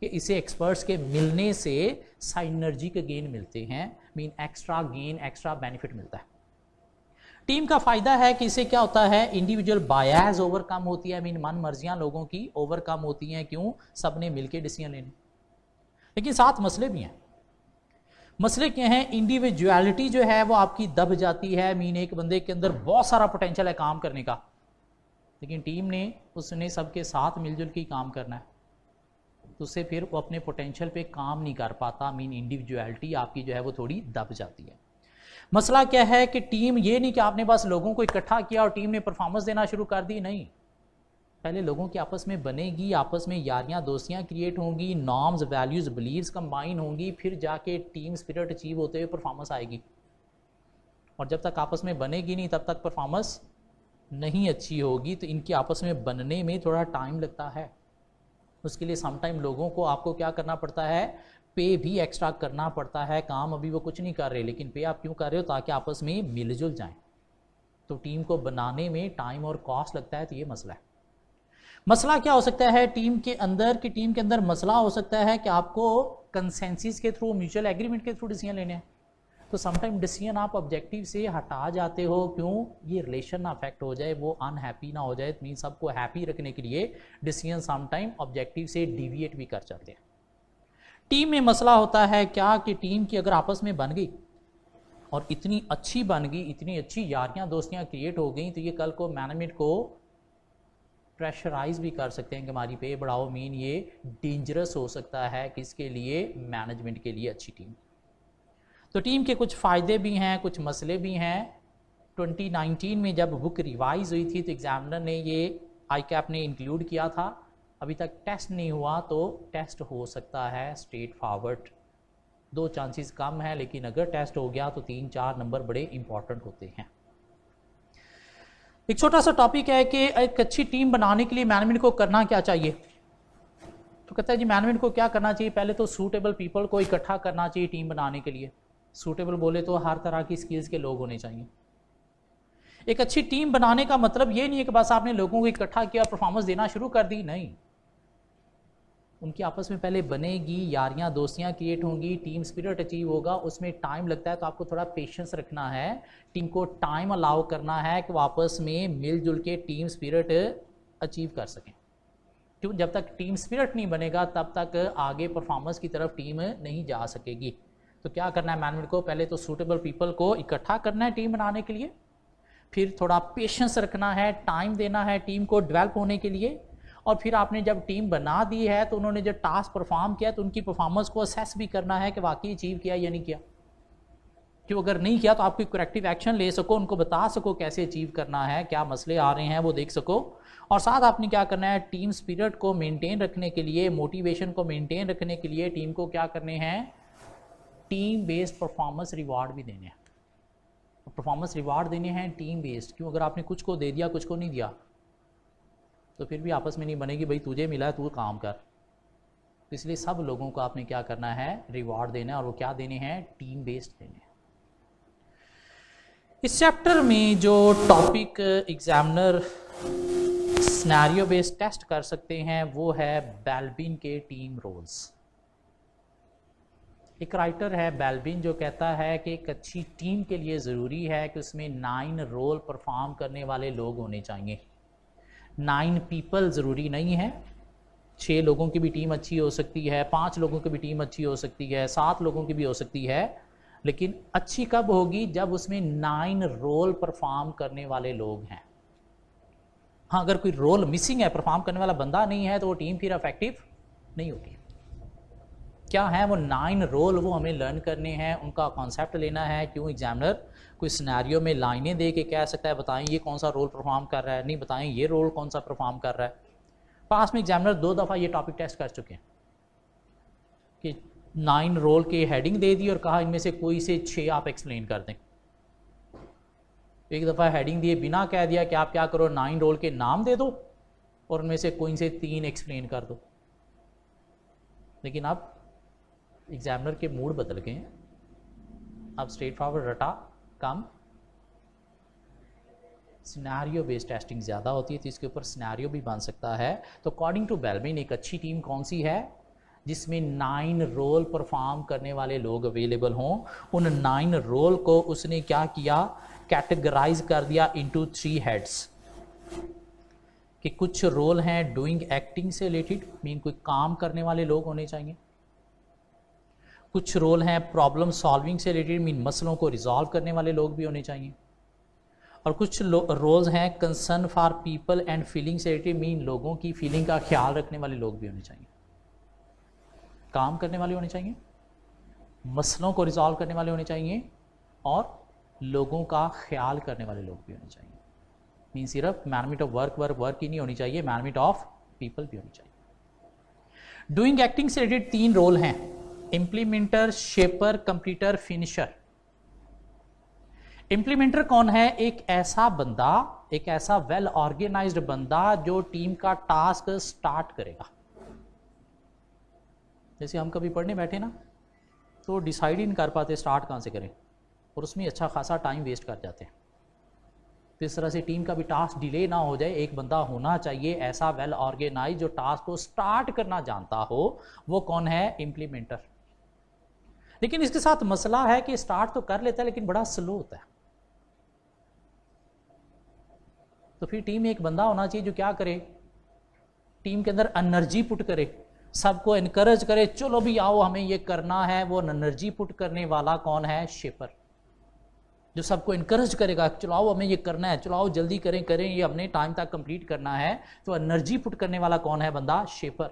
कि इसे एक्सपर्ट्स के मिलने से साइनर्जी के गेन मिलते हैं। Mean extra gain, extra benefit मिलता है। टीम का फायदा है कि इससे क्या होता है, इंडिविजुअल बायस ओवरकम होती है। मीन मन मर्जियां लोगों की ओवरकम होती हैं। क्यों? सबने मिलकर डिसीजन लेने। लेकिन साथ मसले भी हैं। मसले क्या हैं? इंडिविजुअलिटी जो है वो आपकी दब जाती है। मीन एक बंदे के अंदर बहुत सारा पोटेंशियल है काम करने का, लेकिन टीम ने उसने सबके साथ मिलजुल के काम करना है, तो उससे फिर वो अपने पोटेंशियल पे काम नहीं कर पाता। मीन इंडिविजुअलिटी आपकी जो है वो थोड़ी दब जाती है। मसला क्या है कि टीम ये नहीं कि आपने बस लोगों को इकट्ठा किया और टीम ने परफॉर्मेंस देना शुरू कर दी, नहीं। पहले लोगों की आपस में बनेगी, आपस में यारियां दोस्तियां क्रिएट होंगी, नॉर्म्स वैल्यूज बिलीव्स कंबाइन होंगी, फिर जाके टीम स्पिरिट अचीव होते हुए परफॉर्मेंस आएगी। और जब तक आपस में बनेगी नहीं तब तक परफॉर्मेंस नहीं अच्छी होगी। तो इनकी आपस में बनने में थोड़ा टाइम लगता है। उसके लिए समटाइम लोगों को आपको क्या करना पड़ता है, पे भी एक्स्ट्रा करना पड़ता है। काम अभी वो कुछ नहीं कर रहे, लेकिन पे आप क्यों कर रहे हो? ताकि आपस में मिलजुल जाएं। तो टीम को बनाने में टाइम और कॉस्ट लगता है। तो ये मसला है। मसला क्या हो सकता है टीम के अंदर? कि टीम के अंदर मसला हो सकता है कि आपको कंसेंसस के थ्रू, म्यूचुअल एग्रीमेंट के थ्रू डिसीजन लेने हैं। तो समटाइम डिसीजन आप ऑब्जेक्टिव से हटा जाते हो। क्यों? ये रिलेशन ना अफेक्ट हो जाए, वो अनहैप्पी ना हो जाए। मीन सबको हैप्पी रखने के लिए डिसीजन समटाइम ऑब्जेक्टिव से डिविएट भी कर जाते हैं। टीम में मसला होता है क्या कि टीम की अगर आपस में बन गई और इतनी अच्छी बन गई, इतनी अच्छी यारियां दोस्तियां क्रिएट हो गई, तो ये कल को मैनेजमेंट को प्रेशराइज भी कर सकते हैं कि हमारी पे बढ़ाओ। मीन ये डेंजरस हो सकता है किसके लिए? मैनेजमेंट के लिए अच्छी टीम। तो टीम के कुछ फ़ायदे भी हैं, कुछ मसले भी हैं। 2019 में जब बुक रिवाइज हुई थी तो एग्जामिनर ने ये ICAP ने इंक्लूड किया था। अभी तक टेस्ट नहीं हुआ, तो टेस्ट हो सकता है स्ट्रेट फॉरवर्ड। 2 चांसेस कम है, लेकिन अगर टेस्ट हो गया तो 3-4 नंबर बड़े इंपॉर्टेंट होते हैं। एक छोटा सा टॉपिक है कि एक अच्छी टीम बनाने के लिए मैनेजमेंट को करना क्या चाहिए। तो कहता है जी मैनेजमेंट को क्या करना चाहिए? पहले तो सूटेबल पीपल को इकट्ठा करना चाहिए टीम बनाने के लिए। सूटेबल बोले तो हर तरह की स्किल्स के लोग होने चाहिए। एक अच्छी टीम बनाने का मतलब ये नहीं है कि बस आपने लोगों को इकट्ठा किया, परफॉर्मेंस देना शुरू कर दी, नहीं। उनकी आपस में पहले बनेगी, यारियां दोस्तियां क्रिएट होंगी, टीम स्पिरिट अचीव होगा। उसमें टाइम लगता है, तो आपको थोड़ा पेशेंस रखना है। टीम को टाइम अलाउ करना है कि वो आपस में मिलजुल के टीम स्पिरिट अचीव कर सकें। क्यों? जब तक टीम स्पिरिट नहीं बनेगा तब तक आगे परफॉर्मेंस की तरफ टीम नहीं जा सकेगी। तो क्या करना है मैनेजमेंट को? पहले तो सूटेबल पीपल को इकट्ठा करना है टीम बनाने के लिए, फिर थोड़ा पेशेंस रखना है, टाइम देना है टीम को डेवलप होने के लिए, और फिर आपने जब टीम बना दी है तो उन्होंने जो टास्क परफॉर्म किया तो उनकी परफॉर्मेंस को असेस भी करना है कि वाकई अचीव किया या नहीं किया। क्यों? अगर नहीं किया तो आप कोई करेक्टिव एक्शन ले सको, उनको बता सको कैसे अचीव करना है, क्या मसले आ रहे हैं वो देख सको। और साथ आपने क्या करना है, टीम स्पिरिट को मेंटेन रखने के लिए, मोटिवेशन को मेंटेन रखने के लिए टीम को क्या करने हैं, टीम बेस्ड परफॉर्मेंस रिवार्ड भी देने हैं। परफॉर्मेंस रिवार्ड देने हैं टीम बेस्ड। क्यों? अगर आपने कुछ को दे दिया कुछ को नहीं दिया तो फिर भी आपस में नहीं बनेगी, भाई तुझे मिला है तू काम कर। तो इसलिए सब लोगों को आपने क्या करना है, रिवार्ड देना है। और वो क्या देने हैं? टीम बेस्ड देने हैं। इस चैप्टर में जो topic examiner scenario based test कर सकते हैं वो है बेल्बिन के टीम रोल्स। एक राइटर है बेल्बिन जो कहता है कि एक अच्छी टीम के लिए ज़रूरी है कि उसमें 9 रोल परफॉर्म करने वाले लोग होने चाहिए। 9 पीपल ज़रूरी नहीं है, 6 लोगों की भी टीम अच्छी हो सकती है, 5 लोगों की भी टीम अच्छी हो सकती है, 7 लोगों की भी हो सकती है, लेकिन अच्छी कब होगी जब उसमें 9 रोल परफॉर्म करने वाले लोग हैं। हाँ, अगर कोई रोल मिसिंग है, परफॉर्म करने वाला बंदा नहीं है, तो वो टीम फिर इफेक्टिव नहीं होती। क्या है वो 9 रोल, वो हमें लर्न करने हैं, उनका कॉन्सेप्ट लेना है। क्यों एग्जामिनर कोई सिनेरियो में लाइनें दे के कह सकता है बताएं ये कौन सा रोल परफॉर्म कर रहा है, नहीं बताएं ये रोल कौन सा परफॉर्म कर रहा है। पास में एग्जामिनर 2 दफ़ा ये टॉपिक टेस्ट कर चुके हैं कि 9 रोल की हेडिंग दे दी और कहा इनमें से कोई से 6 आप एक्सप्लेन कर दें। एक दफ़ा हेडिंग दिए बिना कह दिया कि आप क्या करो 9 रोल के नाम दे दो और उनमें से कोई से 3 एक्सप्लेन कर दो। लेकिन अब एग्जामिनर के मूड बदल गए हैं, अब स्ट्रेट फॉरवर्ड रटा कम, सिनेरियो बेस्ड टेस्टिंग ज़्यादा होती है, तो इसके ऊपर सिनेरियो भी बन सकता है। तो अकॉर्डिंग टू बेल्बिन एक अच्छी टीम कौन सी है जिसमें 9 रोल परफॉर्म करने वाले लोग अवेलेबल हों। उन 9 रोल को उसने क्या किया, कैटेगराइज कर दिया इनटू 3 हेड्स कि कुछ रोल हैं डूइंग एक्टिंग से रिलेटेड, मीन कोई काम करने वाले लोग होने चाहिए। कुछ रोल हैं प्रॉब्लम सॉल्विंग से रिलेटेड, मीन मसलों को रिजॉल्व करने वाले लोग भी होने चाहिए। और कुछ रोल्स हैं concern for people and feeling से रिलेटेड, मीन लोगों की फीलिंग का ख्याल रखने वाले लोग भी होने चाहिए। काम करने वाले होने चाहिए, मसलों को रिजॉल्व करने वाले होने चाहिए और लोगों का ख्याल करने वाले लोग भी होने चाहिए। मीन सिर्फ मैनेजमेंट ऑफ वर्क ही नहीं होनी चाहिए, मैनेजमेंट ऑफ पीपल भी होनी चाहिए। डूइंग एक्टिंग से रिलेटेड 3 रोल हैं, इम्प्लीमेंटर, शेपर, कंप्लीटर, फिनिशर। इम्प्लीमेंटर कौन है, एक ऐसा बंदा, एक ऐसा वेल ऑर्गेनाइज्ड बंदा जो टीम का टास्क स्टार्ट करेगा। जैसे हम कभी पढ़ने बैठे ना तो डिसाइड ही नहीं कर पाते स्टार्ट कहाँ से करें और उसमें अच्छा खासा टाइम वेस्ट कर जाते हैं। तो इस तरह से टीम का भी टास्क डिले ना हो जाए, एक बंदा होना चाहिए ऐसा वेल ऑर्गेनाइज जो टास्क को स्टार्ट करना जानता हो। वो कौन है, इम्प्लीमेंटर। लेकिन इसके साथ मसला है कि स्टार्ट तो कर लेता है लेकिन बड़ा स्लो होता है। तो फिर टीम में एक बंदा होना चाहिए जो क्या करे, टीम के अंदर एनर्जी पुट करे, सबको इनकरेज करे, चलो भी आओ हमें ये करना है। वो एनर्जी पुट करने वाला कौन है, शेपर, जो सबको इनकरेज करेगा, चलाओ हमें ये करना है, चलाओ जल्दी करें करें, ये हमने टाइम तक कंप्लीट करना है। तो एनर्जी पुट करने वाला कौन है, बंदा, शेपर।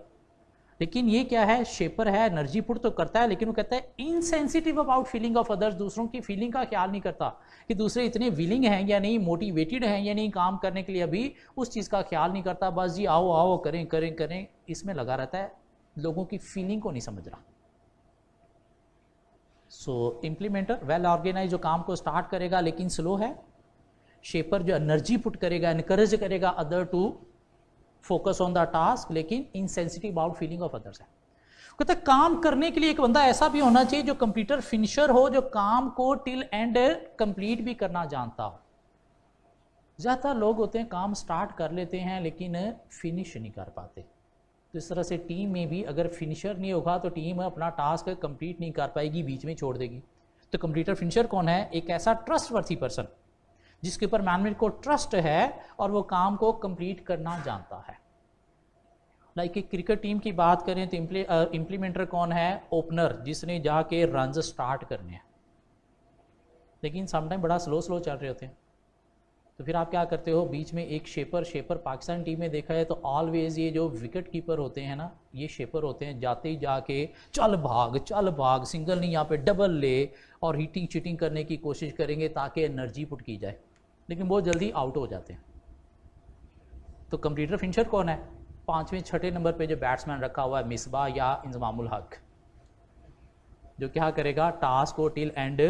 लेकिन ये क्या है, शेपर है, एनर्जी पुट तो करता है लेकिन वो कहता है insensitive about feeling of others, दूसरों की फीलिंग का ख्याल नहीं करता कि दूसरे इतने विलिंग हैं या नहीं, मोटिवेटेड हैं या नहीं काम करने के लिए, अभी उस चीज़ का ख्याल नहीं करता। बस जी आओ आओ करें करें करें, इसमें लगा रहता है, लोगों की फीलिंग को नहीं समझ रहा। सो इम्प्लीमेंटर वेल ऑर्गेनाइज जो काम को स्टार्ट करेगा लेकिन स्लो है। शेपर जो एनर्जी पुट करेगा, इनकरेज करेगा other to focus on the task, लेकिन insensitive about feeling of others है। कहते काम करने के लिए एक बंदा ऐसा भी होना चाहिए जो कंप्यूटर फिनिशर हो, जो काम को टिल एंड कंप्लीट भी करना जानता हो। ज़्यादातर लोग होते हैं काम स्टार्ट कर लेते हैं लेकिन फिनिश नहीं कर पाते। तो इस तरह से टीम में भी अगर फिनिशर नहीं होगा तो टीम अपना टास्क कंप्लीट नहीं कर पाएगी, बीच में छोड़ देगी। तो कंप्यूटर फिनिशर कौन है, एक ऐसा ट्रस्टवर्थी पर्सन जिसके ऊपर मैनेजमेंट को ट्रस्ट है और वो काम को कंप्लीट करना जानता है। लाइक एक क्रिकेट टीम की बात करें तो इम्प्लीमेंटर कौन है, ओपनर, जिसने जाके रन्स स्टार्ट करने हैं लेकिन समटाइम बड़ा स्लो चल रहे होते हैं। तो फिर आप क्या करते हो, बीच में एक शेपर पाकिस्तान टीम में देखा है तो ऑलवेज ये जो विकेट कीपर होते हैं ना, ये शेपर होते हैं, जाते ही जाके चल भाग, सिंगल नहीं यहाँ पे डबल ले और हिटिंग चिटिंग करने की कोशिश करेंगे ताकि एनर्जी पुट की जाए, लेकिन बहुत जल्दी आउट हो जाते हैं। तो कंप्यूटर फिनिशर कौन है, 5वें 6ठे नंबर पे जो बैट्समैन रखा हुआ है, मिसबा या इंजमामुल हक, जो क्या करेगा, टास्क को टिल एंड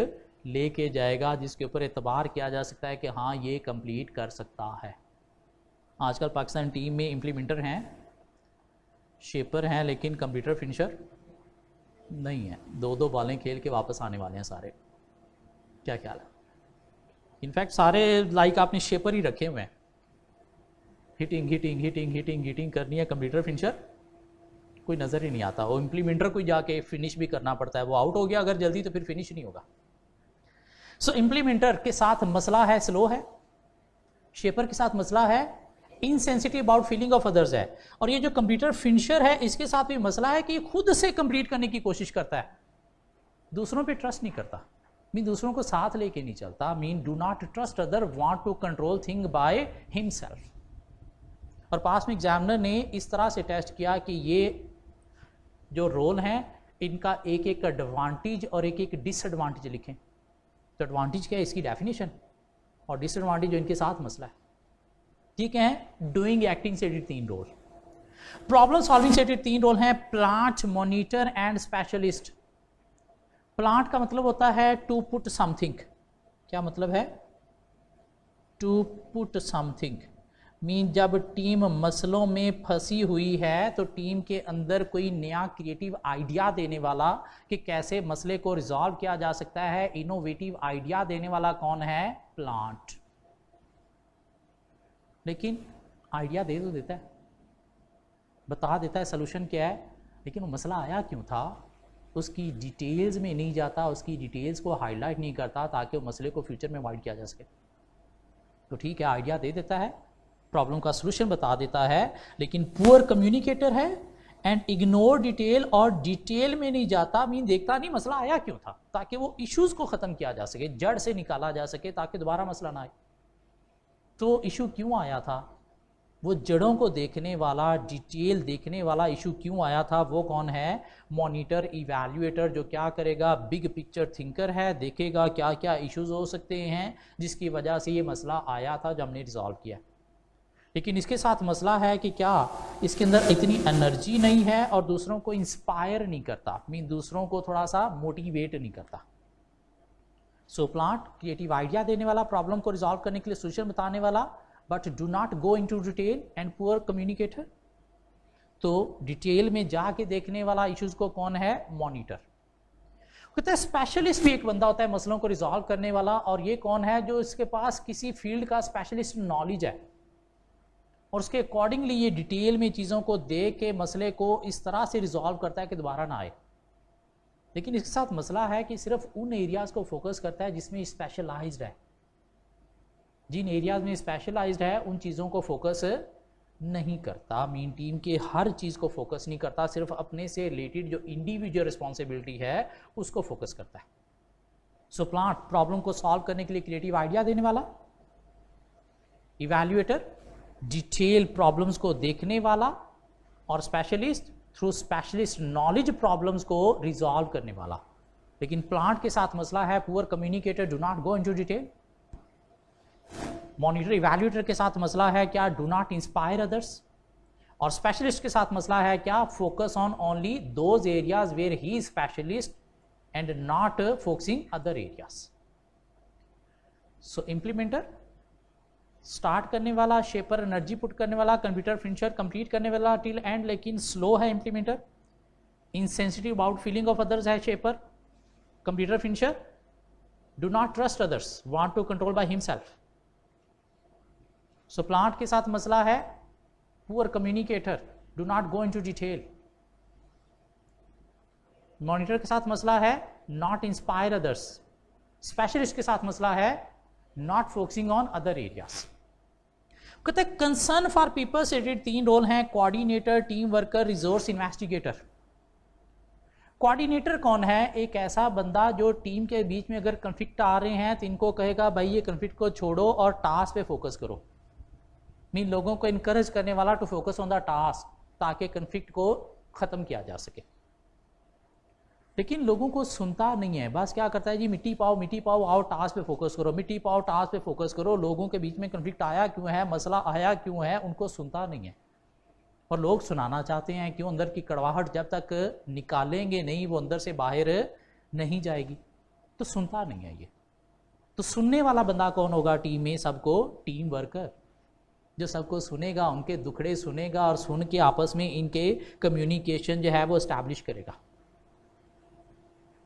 लेके जाएगा, जिसके ऊपर एतबार किया जा सकता है कि हाँ ये कंप्लीट कर सकता है। आजकल पाकिस्तान टीम में इम्प्लीमेंटर हैं, शेपर हैं, लेकिन कंप्यूटर फिनिशर नहीं है। 2-2 बॉलें खेल के वापस आने वाले हैं सारे। क्या ख्याल है? इनफैक्ट सारे लाइक आपने शेपर ही रखे हुए हैं, hitting hitting hitting hitting hitting करनी है, कंप्यूटर फिनिशर कोई नज़र ही नहीं आता। वो इम्प्लीमेंटर को जाके फिनिश भी करना पड़ता है, वो आउट हो गया अगर जल्दी तो फिर फिनिश नहीं होगा। सो इम्प्लीमेंटर के साथ मसला है स्लो है, शेपर के साथ मसला है insensitive about feeling of others है, और ये जो कंप्यूटर फिनिशर है इसके साथ भी मसला है कि खुद से कंप्लीट करने की कोशिश करता है, दूसरों पे ट्रस्ट नहीं करता, मीन दूसरों को साथ लेके नहीं चलता, mean do not trust other, want to control thing by himself. और पास में एग्जामिनर ने इस तरह से टेस्ट किया कि ये जो रोल हैं इनका एक एक एडवांटेज और एक एक डिसएडवांटेज लिखें। तो एडवांटेज क्या है इसकी डेफिनेशन, और डिसएडवांटेज जो इनके साथ मसला है। ठीक है, डूइंग एक्टिंग से 3 रोल, प्रॉब्लम सॉल्विंग से 3 रोल हैं, plant, monitor and specialist. Plant का मतलब होता है टू पुट समथिंग, क्या मतलब है, टू पुट समथिंग, मीन जब टीम मसलों में फंसी हुई है तो टीम के अंदर कोई नया क्रिएटिव आइडिया देने वाला कि कैसे मसले को रिजॉल्व किया जा सकता है, इनोवेटिव आइडिया देने वाला कौन है, प्लांट। लेकिन आइडिया दे तो देता है, बता देता है सोल्यूशन क्या है, लेकिन वो मसला आया क्यों था उसकी डिटेल्स में नहीं जाता, उसकी डिटेल्स को हाईलाइट नहीं करता ताकि वो मसले को फ्यूचर में अवॉइड किया जा सके। तो ठीक है, आइडिया दे देता है, प्रॉब्लम का सलूशन बता देता है, लेकिन पुअर कम्युनिकेटर है एंड इग्नोर डिटेल, और डिटेल में नहीं जाता, मीन देखता नहीं मसला आया क्यों था, ताकि वो इश्यूज को ख़त्म किया जा सके, जड़ से निकाला जा सके ताकि दोबारा मसला ना आए। तो इशू क्यों आया था, वो जड़ों को देखने वाला, डिटेल देखने वाला इशू क्यों आया था, वो कौन है, मॉनिटर, इवैल्यूएटर, जो क्या करेगा, बिग पिक्चर थिंकर है, देखेगा क्या क्या इश्यूज हो सकते हैं जिसकी वजह से ये मसला आया था जो हमने रिजॉल्व किया। लेकिन इसके साथ मसला है कि क्या इसके अंदर इतनी एनर्जी नहीं है और दूसरों को इंस्पायर नहीं करता, मीन दूसरों को थोड़ा सा मोटिवेट नहीं करता। सो प्लांट क्रिएटिव आइडिया देने वाला, प्रॉब्लम को रिजॉल्व करने के लिए सोल्यूशन बताने वाला, but do not go into detail and poor communicator. तो डिटेल में जाके देखने वाला इश्यूज को कौन है, मॉनिटर। कहते हैं स्पेशलिस्ट भी एक बंदा होता है मसलों को रिजॉल्व करने वाला, और ये कौन है, जो इसके पास किसी फील्ड का स्पेशलिस्ट नॉलेज है और उसके अकॉर्डिंगली ये डिटेल में चीज़ों को देख के मसले को इस तरह से रिजॉल्व करता है कि दोबारा ना आए। लेकिन इसके साथ मसला है कि सिर्फ उन एरियाज़ को फोकस करता है जिसमें स्पेशलाइज्ड है, जिन एरियाज़ में स्पेशलाइज्ड है उन चीज़ों को फोकस नहीं करता, मीन टीम के हर चीज़ को फोकस नहीं करता, सिर्फ अपने से रिलेटेड जो इंडिविजुअल रिस्पॉन्सिबिलिटी है उसको फोकस करता है। सो प्लांट प्रॉब्लम को सॉल्व करने के लिए क्रिएटिव आइडिया देने वाला, इवैल्यूएटर डिटेल प्रॉब्लम्स को देखने वाला, और specialist through specialist knowledge problems को रिजॉल्व करने वाला। लेकिन प्लांट के साथ मसला है poor communicator, do not go into detail. Monitor evaluator के साथ मसला है क्या, डू नॉट इंस्पायर अदर्स, और स्पेशलिस्ट के साथ मसला है क्या, focus on only those areas where he is specialist and not focusing other areas. So implementer start करने वाला, शेपर एनर्जी पुट करने वाला, कंप्यूटर फिनिशर कंप्लीट करने वाला टिल एंड, लेकिन स्लो है implementer, insensitive about feeling of others है shaper, completer finisher do not trust others, want to control by himself. So plant के साथ मसला है poor communicator, do not go into detail. Monitor के साथ मसला है नॉट इंस्पायर अदर्स। स्पेशलिस्ट के साथ मसला है not focusing on other areas. कहते हैं कंसर्न फॉर पीपल से रिलेटेड 3 रोल हैं, coordinator, team worker, resource investigator. Coordinator कौन है, एक ऐसा बंदा जो टीम के बीच में अगर कन्फ्लिक्ट आ रहे हैं तो इनको कहेगा भाई ये कन्फ्लिक्ट को छोड़ो और टास्क पे फोकस करो, मीन लोगों को इनकरेज करने वाला to focus on the task ताकि कन्फ्लिक्ट को खत्म किया जा सके। लेकिन लोगों को सुनता नहीं है, बस क्या करता है जी मिट्टी पाओ आओ टास्क पे फोकस करो, मिट्टी पाओ टास्क पे फोकस करो, लोगों के बीच में कन्फ्लिक्ट आया क्यों है, मसला आया क्यों है, उनको सुनता नहीं है। और लोग सुनाना चाहते हैं क्यों, अंदर की कड़वाहट जब तक निकालेंगे नहीं वो अंदर से बाहर नहीं जाएगी, तो सुनता नहीं है ये। तो सुनने वाला बंदा कौन होगा टीम में, सबको, टीम वर्कर, जो सबको सुनेगा, उनके दुखड़े सुनेगा और सुन के आपस में इनके कम्युनिकेशन जो है वो एस्टैब्लिश करेगा।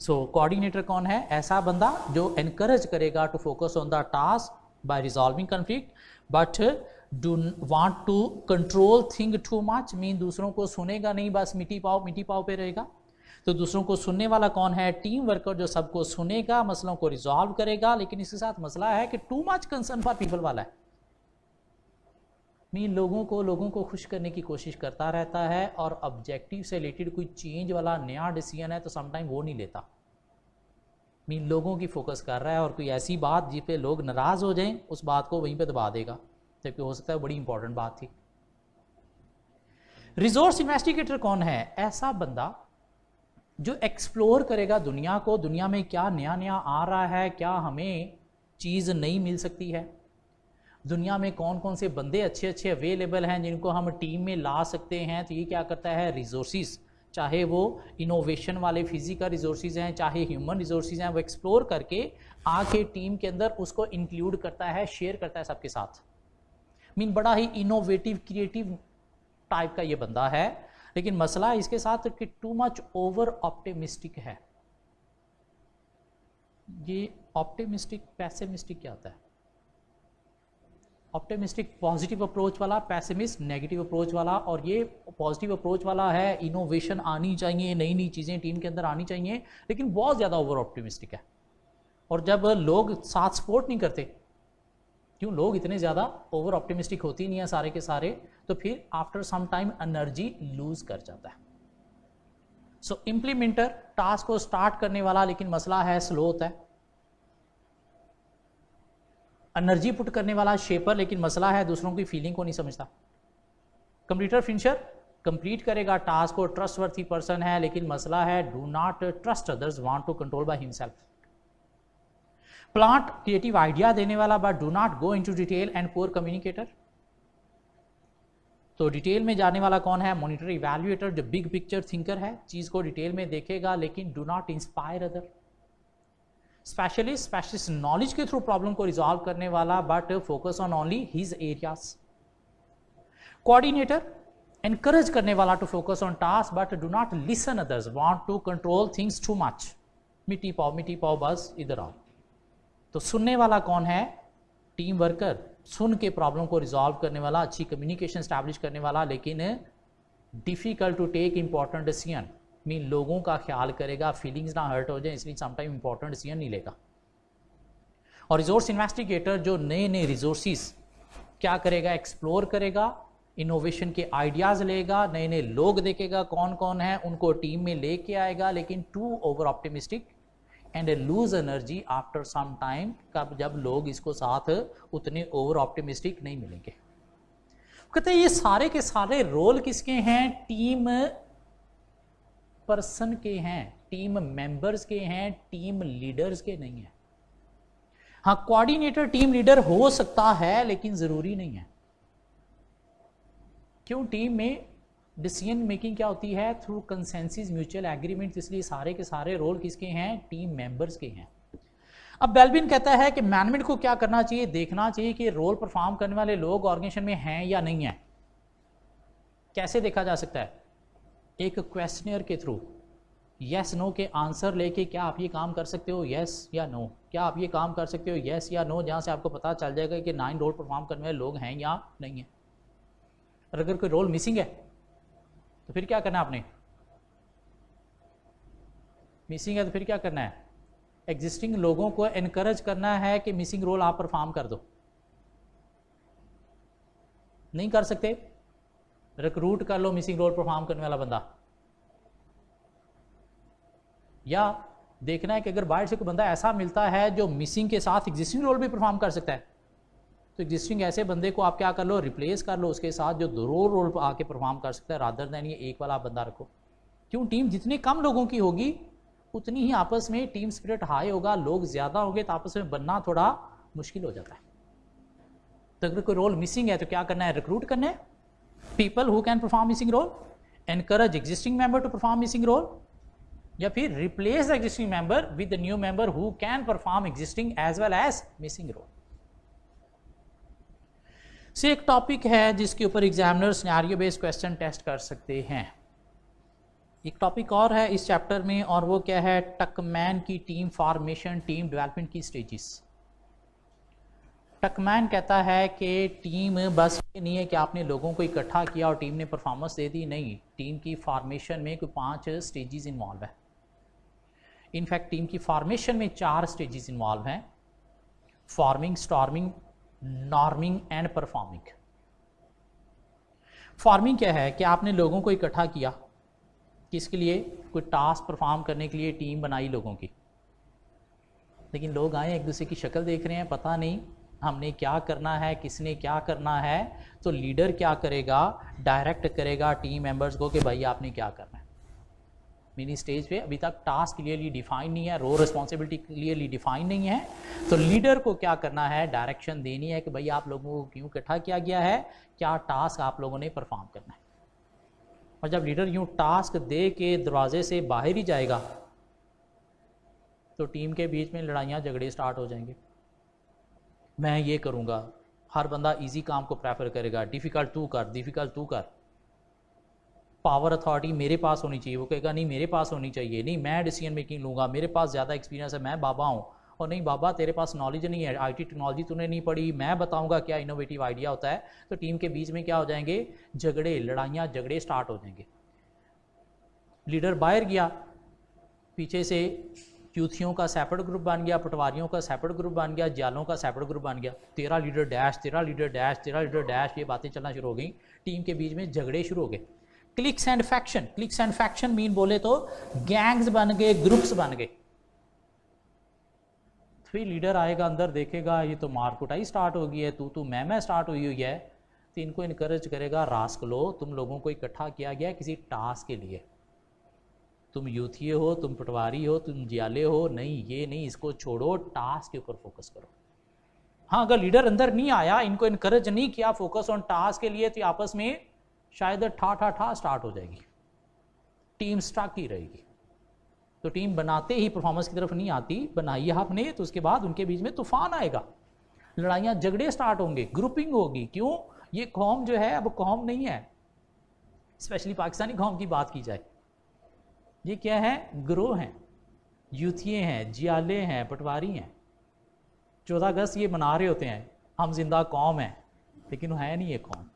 सो कोऑर्डिनेटर कौन है? ऐसा बंदा जो एनकरेज करेगा to focus on the task by resolving conflict but do want to control thing too much, mean दूसरों को सुनेगा नहीं, बस मिट्टी पाव पे रहेगा। तो दूसरों को सुनने वाला कौन है? टीम वर्कर, जो सबको सुनेगा, मसलों को रिजॉल्व करेगा। लेकिन इसके साथ मसला है कि too much concern for people वाला है, मीन लोगों को खुश करने की कोशिश करता रहता है और ऑब्जेक्टिव से रिलेटेड कोई चेंज वाला नया डिसीजन है तो समटाइम वो नहीं लेता, मीन लोगों की फोकस कर रहा है और कोई ऐसी बात जिस पे लोग नाराज हो जाएं उस बात को वहीं पे दबा देगा, जबकि हो सकता है बड़ी इंपॉर्टेंट बात थी। रिसोर्स इन्वेस्टिगेटर कौन है? ऐसा बंदा जो एक्सप्लोर करेगा दुनिया को, दुनिया में क्या नया नया आ रहा है, क्या हमें चीज़ नई मिल सकती है, दुनिया में कौन कौन से बंदे अच्छे अच्छे अवेलेबल हैं जिनको हम टीम में ला सकते हैं। तो ये क्या करता है? रिसोर्सिस, चाहे वो इनोवेशन वाले फिजिकल रिसोर्सेज हैं, चाहे ह्यूमन रिसोर्सेज हैं, वो एक्सप्लोर करके आके टीम के अंदर उसको इंक्लूड करता है, शेयर करता है सबके साथ। मीन बड़ा ही इनोवेटिव क्रिएटिव टाइप का ये बंदा है। लेकिन मसला इसके साथ कि टू मच ओवर ऑप्टिमिस्टिक है। ये ऑप्टिमिस्टिक पैसिमिस्टिक क्या होता है? ऑप्टिमिस्टिक पॉजिटिव अप्रोच वाला, पैसिमिस्ट नेगेटिव अप्रोच वाला। और ये पॉजिटिव अप्रोच वाला है इनोवेशन आनी चाहिए, नई नई चीज़ें टीम के अंदर आनी चाहिए, लेकिन बहुत ज़्यादा ओवर ऑप्टिमिस्टिक है। और जब लोग साथ सपोर्ट नहीं करते, क्यों लोग इतने ज़्यादा ओवर ऑप्टिमिस्टिक होती नहीं है सारे के सारे, तो फिर after some time energy lose कर जाता है। सो इम्प्लीमेंटर टास्क को स्टार्ट करने वाला, लेकिन मसला है स्लो होता है। एनर्जी पुट करने वाला शेपर, लेकिन मसला है दूसरों की फीलिंग को नहीं समझता। कंप्लीटर फिनिशर कंप्लीट करेगा टास्क को, ट्रस्टवर्थी पर्सन है, लेकिन मसला है do not trust others, want to control by himself. Plant creative idea देने वाला but do not go into detail and poor communicator. तो डिटेल में जाने वाला कौन है? मॉनिटर इवैल्यूएटर, जो बिग पिक्चर थिंकर है, चीज को डिटेल में देखेगा लेकिन do not inspire other. Specialist knowledge के थ्रू प्रॉब्लम को रिजॉल्व करने वाला but focus on only his areas. Coordinator encourage करने वाला to focus on task but do not listen others, want to control things too much, मिट्टी पाओ बस इधर आओ। तो सुनने वाला कौन है? टीम वर्कर, सुन के प्रॉब्लम को रिजॉल्व करने वाला, अच्छी कम्युनिकेशन स्टैब्लिश करने वाला, लेकिन difficult to take important decision, mean लोगों का ख्याल करेगा, फीलिंग्स ना हर्ट हो जाए, इसलिए समटाइम इंपॉर्टेंट डिसीजन नहीं लेगा। और रिसोर्स इन्वेस्टिगेटर जो नए नए रिसोर्सेज क्या करेगा? एक्सप्लोर करेगा, इनोवेशन के आइडियाज लेगा, नए नए लोग देखेगा कौन कौन है, उनको टीम में लेके आएगा, लेकिन too over optimistic and lose energy after some time, कब जब लोग इसको साथ उतने ओवर ऑप्टिमिस्टिक नहीं मिलेंगे। कहते हैं ये सारे के सारे रोल किसके हैं? टीम पर्सन के हैं, टीम मेंबर्स के हैं, टीम लीडर्स के नहीं है। हाँ, कोऑर्डिनेटर टीम लीडर हो सकता है लेकिन जरूरी नहीं है। क्यों? टीम में डिसीजन मेकिंग क्या होती है? थ्रू कंसेंसस म्यूचुअल एग्रीमेंट, इसलिए सारे के सारे रोल किसके हैं? टीम मेंबर्स के हैं। अब बेल्बिन कहता है कि मैनेजमेंट को क्या करना चाहिए? देखना चाहिए कि रोल परफॉर्म करने वाले लोग ऑर्गेनाइजेशन में हैं या नहीं है। कैसे देखा जा सकता है? एक क्वेश्चनियर के थ्रू यस नो के आंसर लेके, क्या आप ये काम कर सकते हो, यस या नो, क्या आप ये काम कर सकते हो, यस या नो, जहां से आपको पता चल जाएगा कि 9 रोल परफॉर्म करने वाले लोग हैं या नहीं है। और अगर कोई रोल मिसिंग है तो फिर क्या करना है आपने? मिसिंग है तो फिर क्या करना है? एग्जिस्टिंग लोगों को एनकरेज करना है कि मिसिंग रोल आप परफॉर्म कर दो। नहीं कर सकते, रिक्रूट कर लो मिसिंग रोल परफॉर्म करने वाला बंदा। या देखना है कि अगर बाहर से कोई बंदा ऐसा मिलता है जो मिसिंग के साथ एग्जिस्टिंग रोल भी परफॉर्म कर सकता है, तो एग्जिस्टिंग ऐसे बंदे को आप क्या कर लो? रिप्लेस कर लो उसके साथ जो 2 रोल आके परफॉर्म कर सकता है, रादर देन ये एक वाला बंदा रखो। क्यों? टीम जितनी कम लोगों की होगी उतनी ही आपस में टीम स्पिरिट हाई होगा, लोग ज्यादा होंगे तो आपस में बनना थोड़ा मुश्किल हो जाता है। तो अगर कोई रोल मिसिंग है तो क्या करना है? रिक्रूट करना है people who can perform missing role, encourage existing member to perform missing role, या फिर replace the existing member with the new member who can perform existing as well as missing role. से एक topic है जिसके ऊपर examiner scenario based question test कर सकते हैं। एक टॉपिक और है इस चैप्टर में, और वो क्या है, टकमैन की टीम फॉर्मेशन, टीम डेवलपमेंट की स्टेजेस। टकमैन कहता है कि टीम बस ये नहीं है कि आपने लोगों को इकट्ठा किया और टीम ने परफॉर्मेंस दे दी, नहीं, टीम की फॉर्मेशन में कोई 5 स्टेजेस इन्वॉल्व है। इनफैक्ट टीम की फॉर्मेशन में 4 स्टेजेस इन्वॉल्व हैं, forming, storming, norming and performing. Forming क्या है कि आपने लोगों को इकट्ठा किया, किसके लिए, कोई टास्क परफॉर्म करने के लिए टीम बनाई लोगों की, लेकिन लोग आए एक दूसरे की शक्ल देख रहे हैं, पता नहीं हमने क्या करना है, किसने क्या करना है, तो लीडर क्या करेगा, डायरेक्ट करेगा टीम मेंबर्स को कि भाई आपने क्या करना है। मिनी स्टेज पे अभी तक टास्क क्लियरली डिफाइन नहीं है, रो रिस्पॉन्सिबिलिटी क्लियरली डिफाइन नहीं है, तो लीडर को क्या करना है, डायरेक्शन देनी है कि भाई आप लोगों को क्यों इकट्ठा किया गया है, क्या टास्क आप लोगों ने परफॉर्म करना है। और जब लीडर यूं टास्क दे के दरवाजे से बाहर ही जाएगा तो टीम के बीच में लड़ाइयाँ झगड़े स्टार्ट हो जाएंगे। मैं ये करूँगा, हर बंदा इजी काम को प्रेफर करेगा, डिफ़िकल्ट तू कर, डिफ़िकल्ट तू कर। पावर अथॉरिटी मेरे पास होनी चाहिए, वो कहेगा नहीं मेरे पास होनी चाहिए, नहीं मैं डिसीजन मेकिंग लूँगा, मेरे पास ज़्यादा एक्सपीरियंस है, मैं बाबा हूँ, और नहीं बाबा तेरे पास नॉलेज नहीं है, आईटी टेक्नोलॉजी तूने नहीं पढ़ी, मैं बताऊँगा क्या इनोवेटिव आइडिया होता है। तो टीम के बीच में क्या हो जाएंगे, झगड़े, लड़ाइयाँ झगड़े स्टार्ट हो जाएंगे। लीडर बाहर गया, पीछे से यूथियों का सेपरेट ग्रुप बन गया, पटवारियों का सेपरेट ग्रुप बन गया, जालों का सेपरेट ग्रुप बन गया, तेरा लीडर डैश, तेरा लीडर डैश, तेरा लीडर डैश, ये बातें चलना शुरू हो गई, टीम के बीच में झगड़े शुरू हो गए। Cliques and faction, cliques and faction mean बोले तो गैंग्स बन गए, ग्रुप्स बन गए। फिर लीडर आएगा अंदर, देखेगा ये तो मारकुटाई स्टार्ट हो गई है, तू मैं स्टार्ट हुई है, तो इनको इनकरेज करेगा, रास्कलो तुम लोगों को इकट्ठा किया गया किसी टास्क के लिए, तुम यूथिये हो, तुम पटवारी हो, तुम जियाले हो, नहीं ये नहीं, इसको छोड़ो, टास्क के ऊपर फोकस करो। हाँ, अगर लीडर अंदर नहीं आया, इनको इनकरेज नहीं किया फोकस ऑन टास्क के लिए, तो आपस में शायद ठा स्टार्ट हो जाएगी, टीम स्टक ही रहेगी। तो टीम बनाते ही परफॉर्मेंस की तरफ नहीं आती, बनाई आपने तो उसके बाद उनके बीच में तूफान आएगा, लड़ाइयाँ झगड़े स्टार्ट होंगे, ग्रुपिंग होगी। क्यों, ये कौम जो है अब कौम नहीं है, स्पेशली पाकिस्तानी कौम की बात की जाए, ये क्या है, ग्रोह हैं, यूथिये हैं, जियाले हैं, पटवारी हैं। 14 अगस्त ये मना रहे होते हैं हम जिंदा कौम हैं, लेकिन वो है नहीं ये कौम।